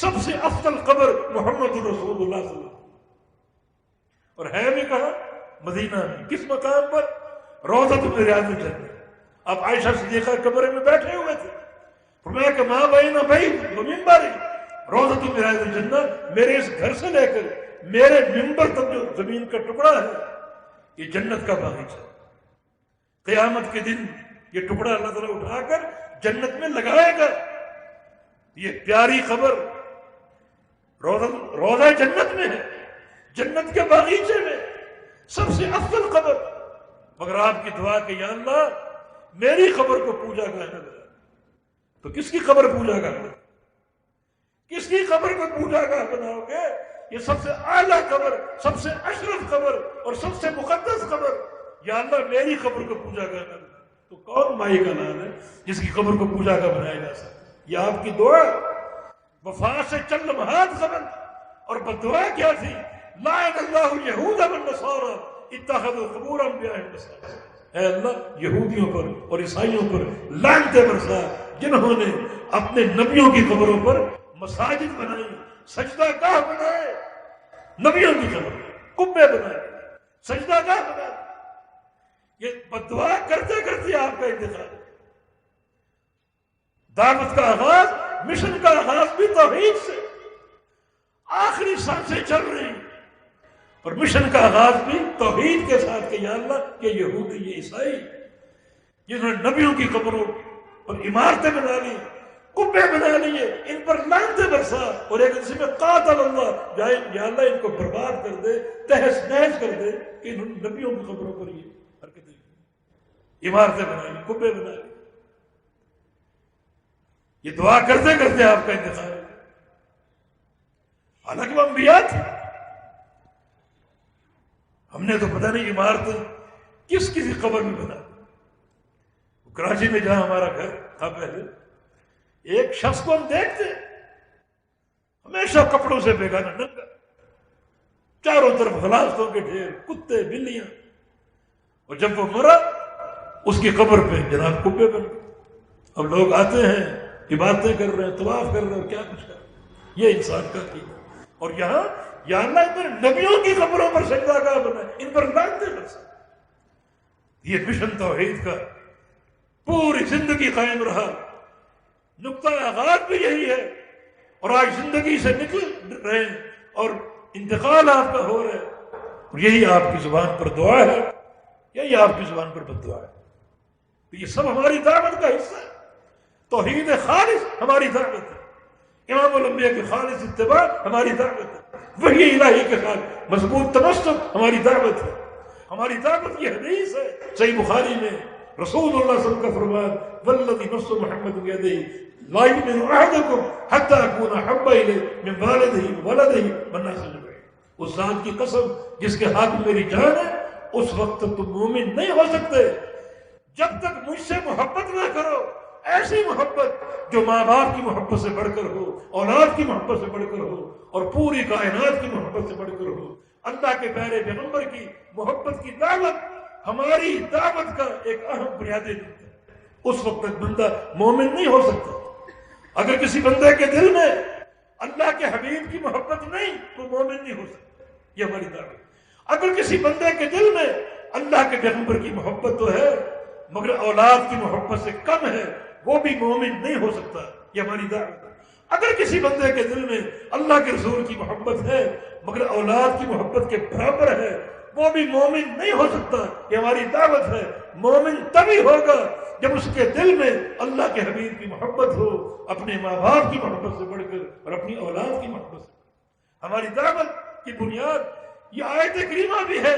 سب سے افضل قبر محمد رسول اللہ صلی اللہ علیہ وسلم۔ اور ہے بھی کہاں؟ مدینہ میں۔ کس مقام پر؟ روضۃ من ریاض الجنہ۔ اب عائشہ صدیقہ قبر میں بیٹھے ہوئے تھے، فرمایا کہ ماں بین بیت و منبری روضۃ من ریاض الجنہ، میرے اس گھر سے لے کر میرے منبر تک جو زمین کا ٹکڑا ہے یہ جنت کا باغیچہ۔ قیامت کے دن یہ ٹکڑا اللہ تعالیٰ اٹھا کر جنت میں لگائے گا۔ یہ پیاری قبر روضہ جنت میں ہے، جنت کے باغیچے میں سب سے افضل قبر۔ مگر آپ کی دعا کہ یا اللہ میری قبر کو پوجا گاہ نہ بنا۔ تو کس کی قبر پوجا گاہ بنا؟ کس کی قبر کو پوجا گاہ بناؤ گے؟ یہ سب سے اعلیٰ قبر، سب سے اشرف قبر اور سب سے مقدس قبر، یا اللہ میری قبر کو پوجا گاہ نہ بنا۔ تو کون مائی کا نام ہے جس کی قبر کو پوجا گاہ بنایا جا سکتا؟ یہ آپ کی دعا وفات سے چند لمحات قبل۔ اور بدعا کیا تھی؟ لعن اللہ یہود والنصارى اتخذوا قبور انبیائهم مساجد۔ اے اللہ یہودیوں پر اور عیسائیوں پر لعنت برسا جنہوں نے اپنے نبیوں کی قبروں پر مساجد بنائی، سجدہ گاہ بنائے، نبیوں کی قبر قبے بنائے، سجدہ گاہ بنائے۔ یہ بدعا کرتے کرتے آپ کا انتقال۔ دعوت کا آغاز، مشن کا آغاز بھی توحید سے۔ آخری سانسیں چل رہی اور مشن کا آغاز بھی توحید کے ساتھ کہ یا اللہ یہ یہودی یہ عیسائی جنہوں نے نبیوں کی قبروں پر عمارتیں بنا لی قبے بنا لیے ان پر لعنتیں برسا اور ایک دوسرے میں قاتل اللہ یا اللہ ان کو برباد کر دے تہس نہس کر دے کہ انہوں نے نبیوں کی قبروں پر یہ حرکتیں کی عمارتیں بنائی قبے بنا لی. یہ دعا کرتے کرتے آپ کا انتقال ہے. حالانکہ وہ انبیاء تھے. ہم نے تو پتہ نہیں عمارت کسی قبر میں بنا. کراچی میں جہاں ہمارا گھر تھا پہلے ایک شخص کو ہم دیکھتے ہمیشہ کپڑوں سے بیگانہ ننگا چاروں طرف غلاظتوں کے ڈھیر کتے بلیاں اور جب وہ مرا اس کی قبر پہ جناب کبے بن گئے. اب لوگ آتے ہیں عبادتیں کر رہے ہیں طواف کر رہے ہیں اور کیا کچھ کر رہے ہیں. یہ انسان کا عقیدہ. اور یہاں یا اللہ ان پر نبیوں کی قبروں پر سجدہ گاہ بنا ان پر لعنتیں برسا. یہ مشن توحید کا پوری زندگی قائم رہا. نقطہ آغاز بھی یہی ہے اور آج زندگی سے نکل رہے ہیں اور انتقال آپ کا ہو رہا ہے اور یہی آپ کی زبان پر دعا ہے یہی آپ کی زبان پر بد دعا ہے. تو یہ سب ہماری دعوت کا حصہ ہے. توحید خالص ہماری دعوت ہے. امام الانبیاء کی خالص اتباع ہماری دعوت ہے. وحی الہی کے ساتھ مضبوط تمسک ہماری دعوت ہے. ہماری دعوت یہ حدیث ہے صحیح بخاری میں رسول اللہ صلی اللہ علیہ وسلم کا فرمان والذی نفس محمد بیدہ لا یؤمن احدکم حتی اکون احب الیہ من والدہ وولدہ والناس اجمعین. اس ذات کی قسم جس کے ہاتھ میں میری جان ہے اس وقت تک تم مومن نہیں ہو سکتے جب تک مجھ سے محبت نہ کرو. ایسی محبت جو ماں باپ کی محبت سے بڑھ کر ہو اولاد کی محبت سے بڑھ کر ہو اور پوری کائنات کی محبت سے بڑھ کر ہو. اللہ کے پیارے پیغمبر کی محبت کی دعوت ہماری دعوت کا ایک اہم بنیادی نقطہ ہے. اس وقت تک بندہ مومن نہیں ہو سکتا. اگر کسی بندے کے دل میں اللہ کے حبیب کی محبت نہیں تو مومن نہیں ہو سکتا. یہ ہماری دعوت. اگر کسی بندے کے دل میں اللہ کے پیغمبر کی محبت تو ہے مگر اولاد کی محبت سے کم ہے وہ بھی مومن نہیں ہو سکتا. یہ ہماری دعوت ہے. اگر کسی بندے کے دل میں اللہ کے رسول کی محبت ہے مگر اولاد کی محبت کے برابر ہے وہ بھی مومن نہیں ہو سکتا. یہ ہماری دعوت ہے. مومن تبھی ہوگا جب اس کے دل میں اللہ کے حبیب کی محبت ہو اپنے ماں باپ کی محبت سے بڑھ کر اور اپنی اولاد کی محبت سے. ہماری دعوت کی بنیاد یہ آیت کریمہ بھی ہے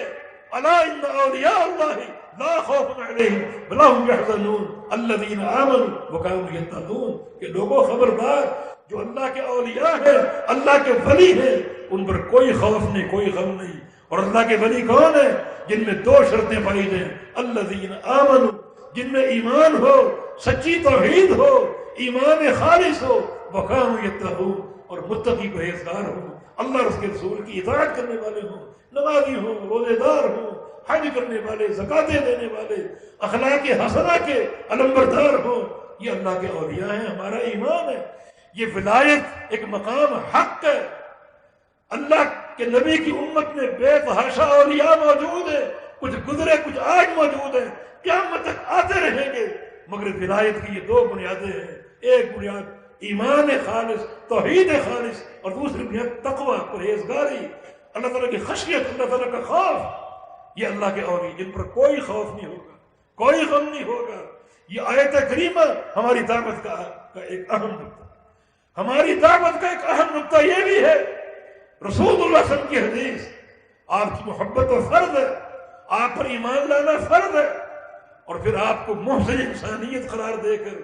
الا ان اولیاء اللہ لا خوف علیہم ولا هم يحزنون الذین آمنوا وكانوا يتقون. کہ لوگوں خبردار جو اللہ کے اولیاء ہیں اللہ کے ولی ہیں ان پر کوئی خوف نہیں کوئی غم نہیں. اور اللہ کے ولی کون ہیں جن میں دو شرطیں پائی جائیں الذین آمنوا جن میں ایمان ہو سچی توحید ہو ایمان خالص ہو وكانوا يتقون اور متقی پرہیزگار ہوں اللہ اور اس کے رسول کی اطاعت کرنے والے ہوں نمازی ہوں روزے دار ہوں حج کرنے والے زکاتیں دینے والے اخلاق حسنہ کے علمبردار ہوں. یہ اللہ کے اولیاء ہیں. ہمارا ایمان ہے. یہ ولایت ایک مقام حق ہے. اللہ کے نبی کی امت میں بے تحاشا اولیاء موجود ہیں. کچھ گزرے کچھ آج موجود ہیں قیامت تک آتے رہیں گے. مگر ولایت کی یہ دو بنیادیں ہیں. ایک بنیاد ایمان خالص توحید خالص اور دوسری بنیاد تقوی پرہیزگاری اللہ تعالیٰ کی خشیت اللہ تعالیٰ کا خوف. یہ اللہ کے اولیاء جن پر کوئی خوف نہیں ہوگا کوئی غم نہیں ہوگا. یہ آیت کریمہ ہماری دعوت کا ایک اہم نقطہ. ہماری دعوت کا ایک اہم نقطہ یہ بھی ہے رسول اللہ صلی اللہ علیہ وسلم کی حدیث آپ کی محبت و فرض ہے آپ پر ایمان لانا فرض ہے اور پھر آپ کو محسن انسانیت قرار دے کر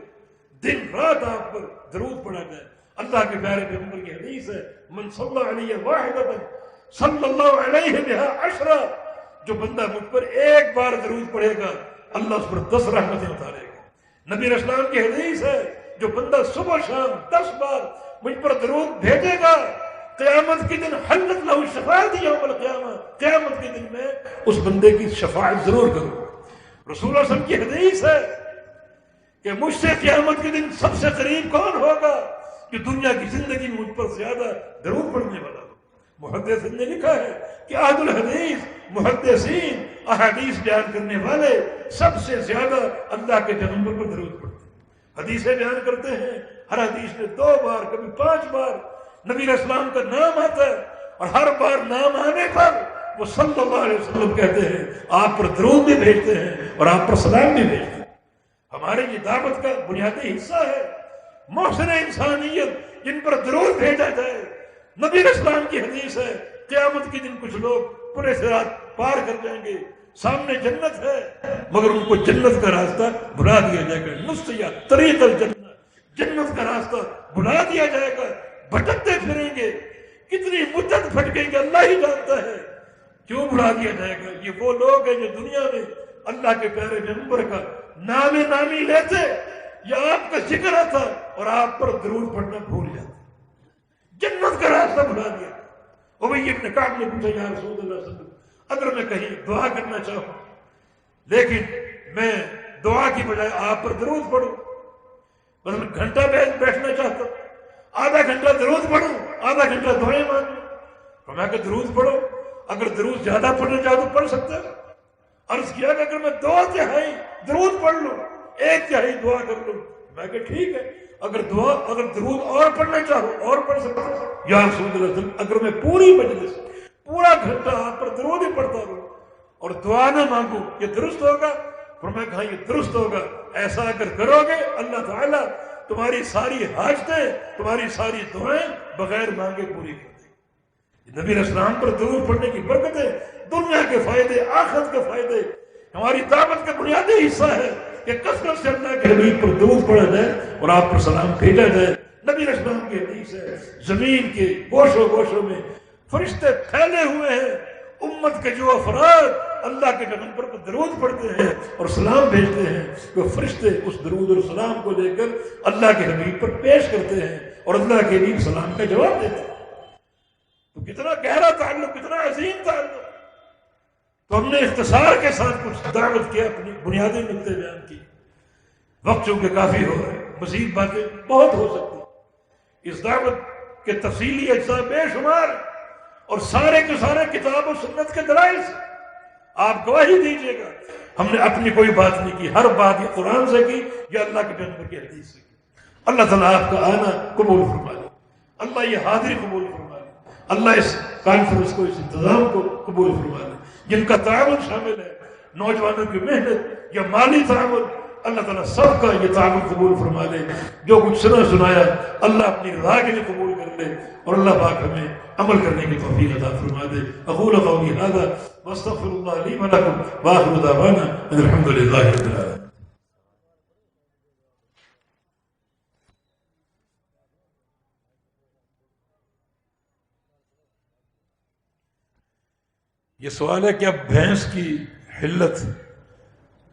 دن رات آپ پر درود پڑھا جائے. اللہ کے پیارے پیغمبر کی حدیث ہے من صلی علیہ واحدۃ صلی اللہ علیہ بہا عشرہ. جو بندہ مجھ پر ایک بار درود پڑھے گا اللہ اس پر 10 رحمتیں اتارے گا. نبی علیہ السلام کی حدیث ہے جو بندہ صبح شام 10 بار مجھ پر درود بھیجے گا قیامت کے دن حلت لہ شفاعت یوم القیامہ قیامت کے دن میں اس بندے کی شفاعت ضرور کروں گا. رسول اللہ صلی اللہ علیہ وسلم کی حدیث ہے کہ مجھ سے قیامت کے دن سب سے قریب کون ہوگا کہ دنیا کی زندگی میں مجھ پر زیادہ درود پڑھنے والا ہو. محدثین نے لکھا ہے کہ احد الحدیث محدثین احادیث بیان کرنے والے سب سے زیادہ اللہ کے پیغمبر پر درود پڑھتے ہیں. حدیثیں بیان کرتے ہیں ہر حدیث میں 2 بار کبھی 5 بار نبی علیہ السلام کا نام آتا ہے اور ہر بار نام آنے پر وہ صلی اللہ علیہ وسلم کہتے ہیں آپ پر درود بھی بھیجتے ہیں اور آپ پر سلام بھی بھیجتے ہیں۔ ہمارے یہ دعوت کا بنیادی حصہ ہے محسن انسانیت جن پر درود بھیجا جائے۔ نبی علیہ السلام کی حدیث ہے قیامت کے دن کچھ لوگ پورے صراط پار کر جائیں گے، سامنے جنت ہے مگر ان کو جنت کا راستہ بھلا دیا جائے گا، نصیحہ طریق الجنت، جنت کا راستہ بھلا دیا جائے گا، بھٹکتے پھریں گے، کتنی مدت بھٹکیں گے اللہ ہی جانتا ہے، کیوں بھلا دیا جائے گا؟ یہ وہ لوگ ہیں جو دنیا میں اللہ کے پیارے پیغمبر کا نام نامی لیتے یا آپ کا ذکر آتا اور آپ پر درود پڑھنا بھول جاتے، جنت کا راستہ بھلا دیا۔ ابی ابن کعب نے پوچھا یا رسول اللہ صلی اللہ علیہ وسلم اگر میں کہیں دعا کرنا چاہوں لیکن میں دعا کی بجائے آپ پر درود پڑھوں، مثلا گھنٹہ بیٹھنا چاہتا ہوں، آدھا گھنٹہ درود پڑھوں، آدھا گھنٹہ دعائیں مانگوں، فرمایا کہ درود پڑھو، اگر درود زیادہ پڑھنا چاہو تو پڑھ سکتے ہو۔ عرض کیا کہ اگر میں 2/3 درود پڑھ لوں، 1/3 دعا کر لوں، میں کہ ٹھیک ہے، اگر درود اور پڑھنا چاہو اور پڑھ سکتے ہو۔ یا رسول اللہ صلی اللہ علیہ وسلم اگر میں پوری مجلس پورا گھنٹہ آپ پر درود ہی پڑھتا رہوں اور دعا نہ مانگوں، یہ درست ہوگا؟ فرمایا کہ ہاں یہ درست ہوگا، ایسا اگر کرو گے اللہ تعالیٰ تمہاری ساری حاجتیں، تمہاری ساری دعائیں بغیر مانگے پوری کر دیں۔ نبی علیہ السلام پر درود پڑھنے کی برکتیں، دنیا کے فائدے، آخرت کے فائدے، ہماری دعوت کا بنیادی حصہ ہے کہ کثرت سے اللہ کے حبیب پر درود پڑھا جائے اور آپ پر سلام بھیجا جائے۔ نبی علیہ السلام کی حدیث ہے زمین کے گوشوں گوشوں میں فرشتے پھیلے ہوئے ہیں، امت کے جو افراد اللہ کے پیغمبر پر درود پڑھتے ہیں اور سلام بھیجتے ہیں، وہ فرشتے اس درود اور سلام کو لے کر اللہ کے حبیب پر پیش کرتے ہیں اور اللہ کے حبیب سلام کا جواب دیتے ہیں۔ تو کتنا گہرا تعلق، کتنا عظیم تعلق۔ تو ہم نے اختصار کے ساتھ کچھ دعوت کیا، اپنی بنیادی نقطے بیان کی، وقت چونکہ کافی ہو رہا ہے، مزید باتیں بہت ہو سکتی ہیں۔ اس دعوت کے تفصیلی اجزاء بے شمار اور سارے کے سارے کتاب و سنت کے دلائل سے آپ گواہی دیجیے گا۔ ہم نے اپنی کوئی بات نہیں کی، ہر بات یہ قرآن سے کی یا اللہ کے پیغمبر کی حدیث سے کی۔ اللہ تعالیٰ آپ کا آنا قبول فرما لے، اللہ یہ حاضری قبول فرما لے، اللہ اس کانفرنس کو، اس انتظام کو قبول فرما لے۔ جن کا تعاون شامل ہے، نوجوانوں کی محنت یا مالی تعاون، اللہ تعالیٰ سب کا یہ تعاون قبول فرما لے۔ جو کچھ سنایا اللہ اپنی رضا کے لیے قبول کر لے اور اللہ پاک ہمیں عمل کرنے کی توفیق عطا فرما دے۔ اقول قولی ھذا واستغفر اللہ لی ولکم وآخر دعوانا ان الحمد للہ رب العالمین۔ یہ سوال ہے کہ اب بھینس کی حلت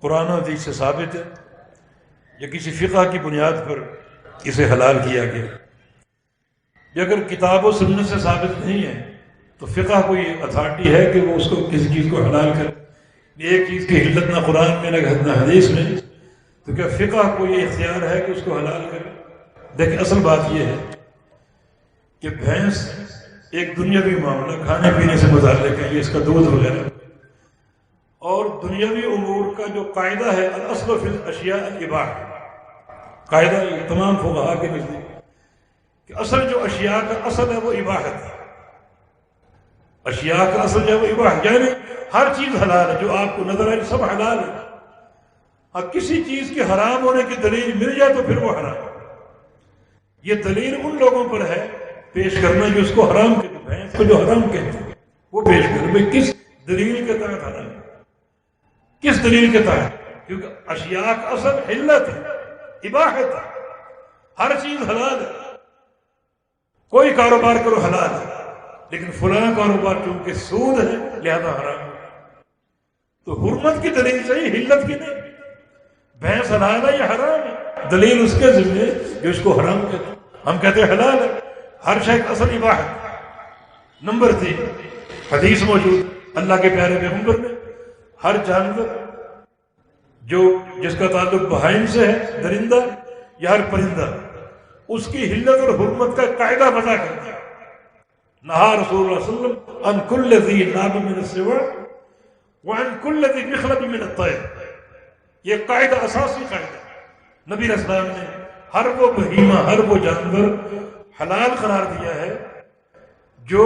قرآن و حدیث سے ثابت ہے یا کسی فقہ کی بنیاد پر اسے حلال کیا گیا؟ یہ اگر کتاب و سنت سے ثابت نہیں ہے تو فقہ کوئی اتھارٹی ہے کہ وہ اس کو کسی چیز کو حلال کرے؟ ایک چیز کی حلت نہ قرآن میں نہ حدیث میں، تو کیا فقہ کو یہ اختیار ہے کہ اس کو حلال کرے؟ دیکھیں اصل بات یہ ہے کہ بھینس ایک دنیاوی معاملہ، کھانے پینے سے متعلق ہے، یہ اس کا دودھ وغیرہ، اور دنیاوی امور کا جو قاعدہ ہے الاصل فی الاشیاء الاباحہ، قاعدہ یہ تمام فقہاء کے نزدیک کہ اصل جو اشیاء کا اصل ہے وہ اباحت ہے، اشیاء کا اصل جو ہے وہ اباحت، یعنی ہر چیز حلال ہے، جو آپ کو نظر آئے سب حلال ہے۔ ہاں کسی چیز کے حرام ہونے کی دلیل مل جائے تو پھر وہ حرام ہے۔ یہ دلیل ان لوگوں پر ہے پیش کرنا جو اس کو حرام کہتے ہیں، بھینس کو جو حرام کہتے ہیں وہ پیش کرنا، بھئی کس دلیل کے تحت حرام ہے، کس دلیل کے تحت؟ کیونکہ اشیاء کا اصل حلت ہے، اباحت ہے، ہر چیز حلال ہے، کوئی کاروبار کرو حلال ہے، لیکن فلاں کاروبار چونکہ سود ہے لہذا حرام ہے۔ تو حرمت کی دلیل صحیح، حلت کی نہیں۔ بھینس حلال ہے یا حرام ہے، دلیل اس کے ذمہ جو اس کو حرام کہتے ہیں، ہم کہتے ہیں حلال ہے۔ ہر شے کا اصل اباحت۔ نمبر 3 حدیث موجود، اللہ کے پیارے پیغمبر نے ہر جانور جس کا تعلق بہائم سے ہے، درندہ یا ہر پرندہ، اس کی حلت اور حرمت کا قاعدہ وضع کر دیا۔ نہا رسول اللہ صلی اللہ علیہ وسلم عن کل ذی ناب من السباع وعن کل ذی مخلب من الطیر، یہ قاعدہ اساسی قاعدہ نبی علیہ السلام نے ہر وہ بہیمہ، ہر وہ جانور حلال قرار دیا ہے جو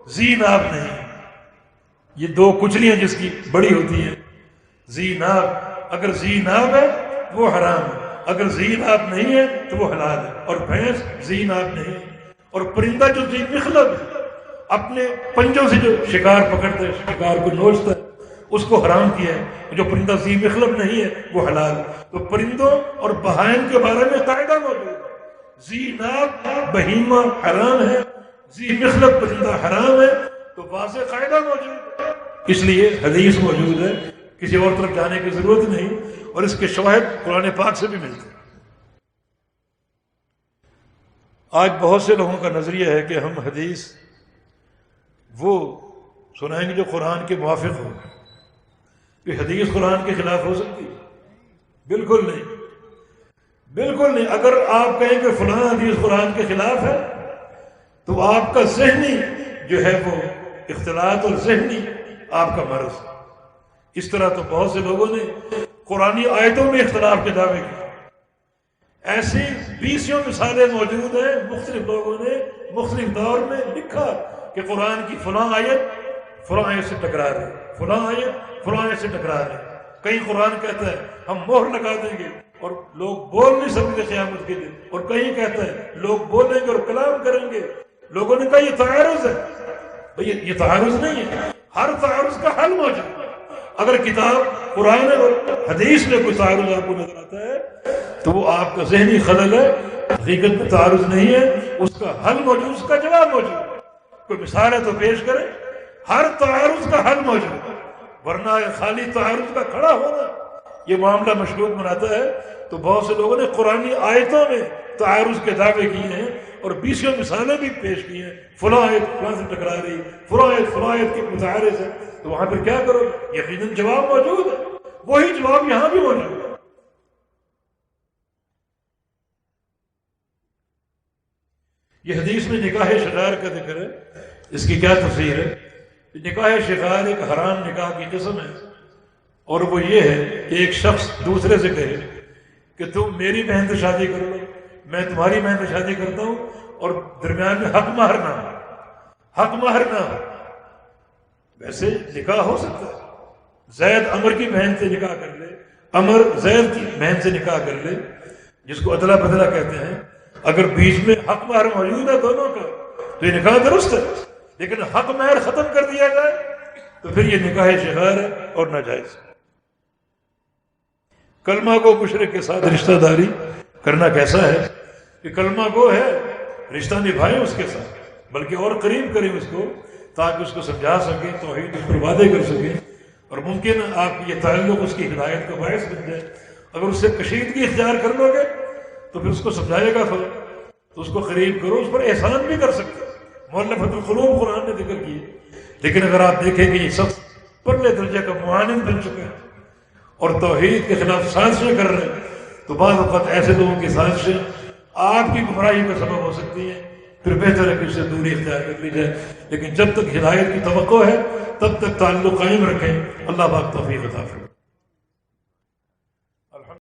ذی ناب نہیں، یہ دو کچلیاں جس کی بڑی ہوتی ہیں، ذی ناب، اگر ذی ناب ہے وہ حرام ہے، اگر ذی ناب نہیں ہے تو وہ حلال ہے، اور بھینس ذی ناب نہیں ہے۔ اور پرندہ جو ذی مخلب ہے، اپنے پنجوں سے جو شکار پکڑتا ہے، شکار کو نوچتا ہے، اس کو حرام کیا ہے۔ جو پرندہ ذی مخلب نہیں ہے وہ حلال ہے۔ تو پرندوں اور بہائم کے بارے میں قاعدہ موجود ہے، ذی ناب بہیمہ حرام ہے، ذی مخلب پرندہ حرام ہے، تو واضح قاعدہ موجود ہے۔ اس لیے حدیث موجود ہے، کسی اور طرف جانے کی ضرورت نہیں، اور اس کے شواہد قرآن پاک سے بھی ملتے ہیں۔ آج بہت سے لوگوں کا نظریہ ہے کہ ہم حدیث وہ سنائیں گے جو قرآن کے موافق ہو، کہ حدیث قرآن کے خلاف ہو سکتی ہے؟ بالکل نہیں، بالکل نہیں۔ اگر آپ کہیں کہ فلاں حدیث قرآن کے خلاف ہے تو آپ کا ذہنی جو ہے وہ اختلاط اور ذہنی آپ کا مرض۔ اس طرح تو بہت سے لوگوں نے قرآنی آیتوں میں اختلاف کے دعوے کیے، ایسی 20 مثالیں موجود ہیں۔ مختلف لوگوں نے مختلف دور میں لکھا کہ قرآن کی فلاں آیت سے ٹکرا رہی، فلاں آیت سے ٹکرا رہی۔ کہیں قرآن کہتا ہے ہم مہر لگا دیں گے اور لوگ بول نہیں سکتے قیامت کے دن، اور کہیں کہتا ہے لوگ بولیں گے اور کلام کریں گے۔ لوگوں نے کہا یہ تعارض ہے۔ یہ تعارض نہیں ہے، ہر تعارض کا حل موجود ہے۔ اگر کتاب قرآن اور حدیث میں کوئی تعارض آپ کو نظر آتا ہے تو وہ آپ کا ذہنی خلل ہے، حقیقت میں تعارض نہیں ہے، اس کا حل موجود، اس کا جواب موجود ہے۔ کوئی مثال ہے تو پیش کریں، ہر تعارض کا حل موجود ہے، ورنہ خالی تعارض کا کھڑا ہونا یہ معاملہ مشکوک بناتا ہے۔ تو بہت سے لوگوں نے قرآنی آیتوں میں تعارض کے دعوے کیے ہیں اور 20 مثالیں بھی پیش کی ہیں، فلاں آیت فلاں سے ٹکرا رہی، فلاں آیت کے متعارض ہے، تو وہاں پھر کیا کرو؟ یقیناً جواب موجود ہے، وہی جواب یہاں بھی موجود ہے۔ یہ حدیث میں نکاح شغار کا ذکر ہے، اس کی کیا تفسیر ہے؟ نکاح شغار ایک حرام نکاح کی قسم ہے، اور وہ یہ ہے کہ ایک شخص دوسرے سے کہے کہ تم میری بہن سے شادی کر لو، میں تمہاری بہن سے شادی کرتا ہوں، اور درمیان میں حق مہر نہ ہو۔ ویسے نکاح ہو سکتا ہے، زید عمر کی بہن سے نکاح کر لے، عمر زید کی بہن سے نکاح کر لے، جس کو ادلا بدلا کہتے ہیں۔ اگر بیچ میں حق مہر موجود ہے دونوں کا تو یہ نکاح درست ہے، لیکن حق مہر ختم کر دیا جائے تو پھر یہ نکاح شغار ہے اور ناجائز۔ کلمہ گو مشرک کے ساتھ رشتہ داری کرنا کیسا ہے؟ کہ کلمہ گو ہے، رشتہ نبھائیں اس کے ساتھ، بلکہ اور قریب کریں اس کو، تاکہ اس کو سمجھا سکیں، توحید اس پر وعدے کر سکیں، اور ممکن ہے آپ کی یہ تعلق اس کی ہدایت کا باعث بن جائے۔ اگر اس سے کشیدگی اختیار کر لو گے تو پھر اس کو سمجھائے گا پھر، تو اس کو قریب کرو، اس پر احسان بھی کر سکتے۔ مؤلفۃ القلوب قرآن نے ذکر کی ہے، لیکن اگر آپ دیکھیں کہ یہ شخص پرلے درجے کا معاند بن چکا ہے اور توحید کے خلاف سازشیں کر رہے ہیں، تو بعض اوقات ایسے لوگوں کی سازشیں آپ کی گمراہی کا سبب ہو سکتی ہیں۔ پھر بہتر ہے کہ اس سے دوری اختیار کر لی جائے، لیکن جب تک ہدایت کی توقع ہے تب تک تعلق قائم رکھیں۔ اللہ پاک توفیق عطا فرمائے۔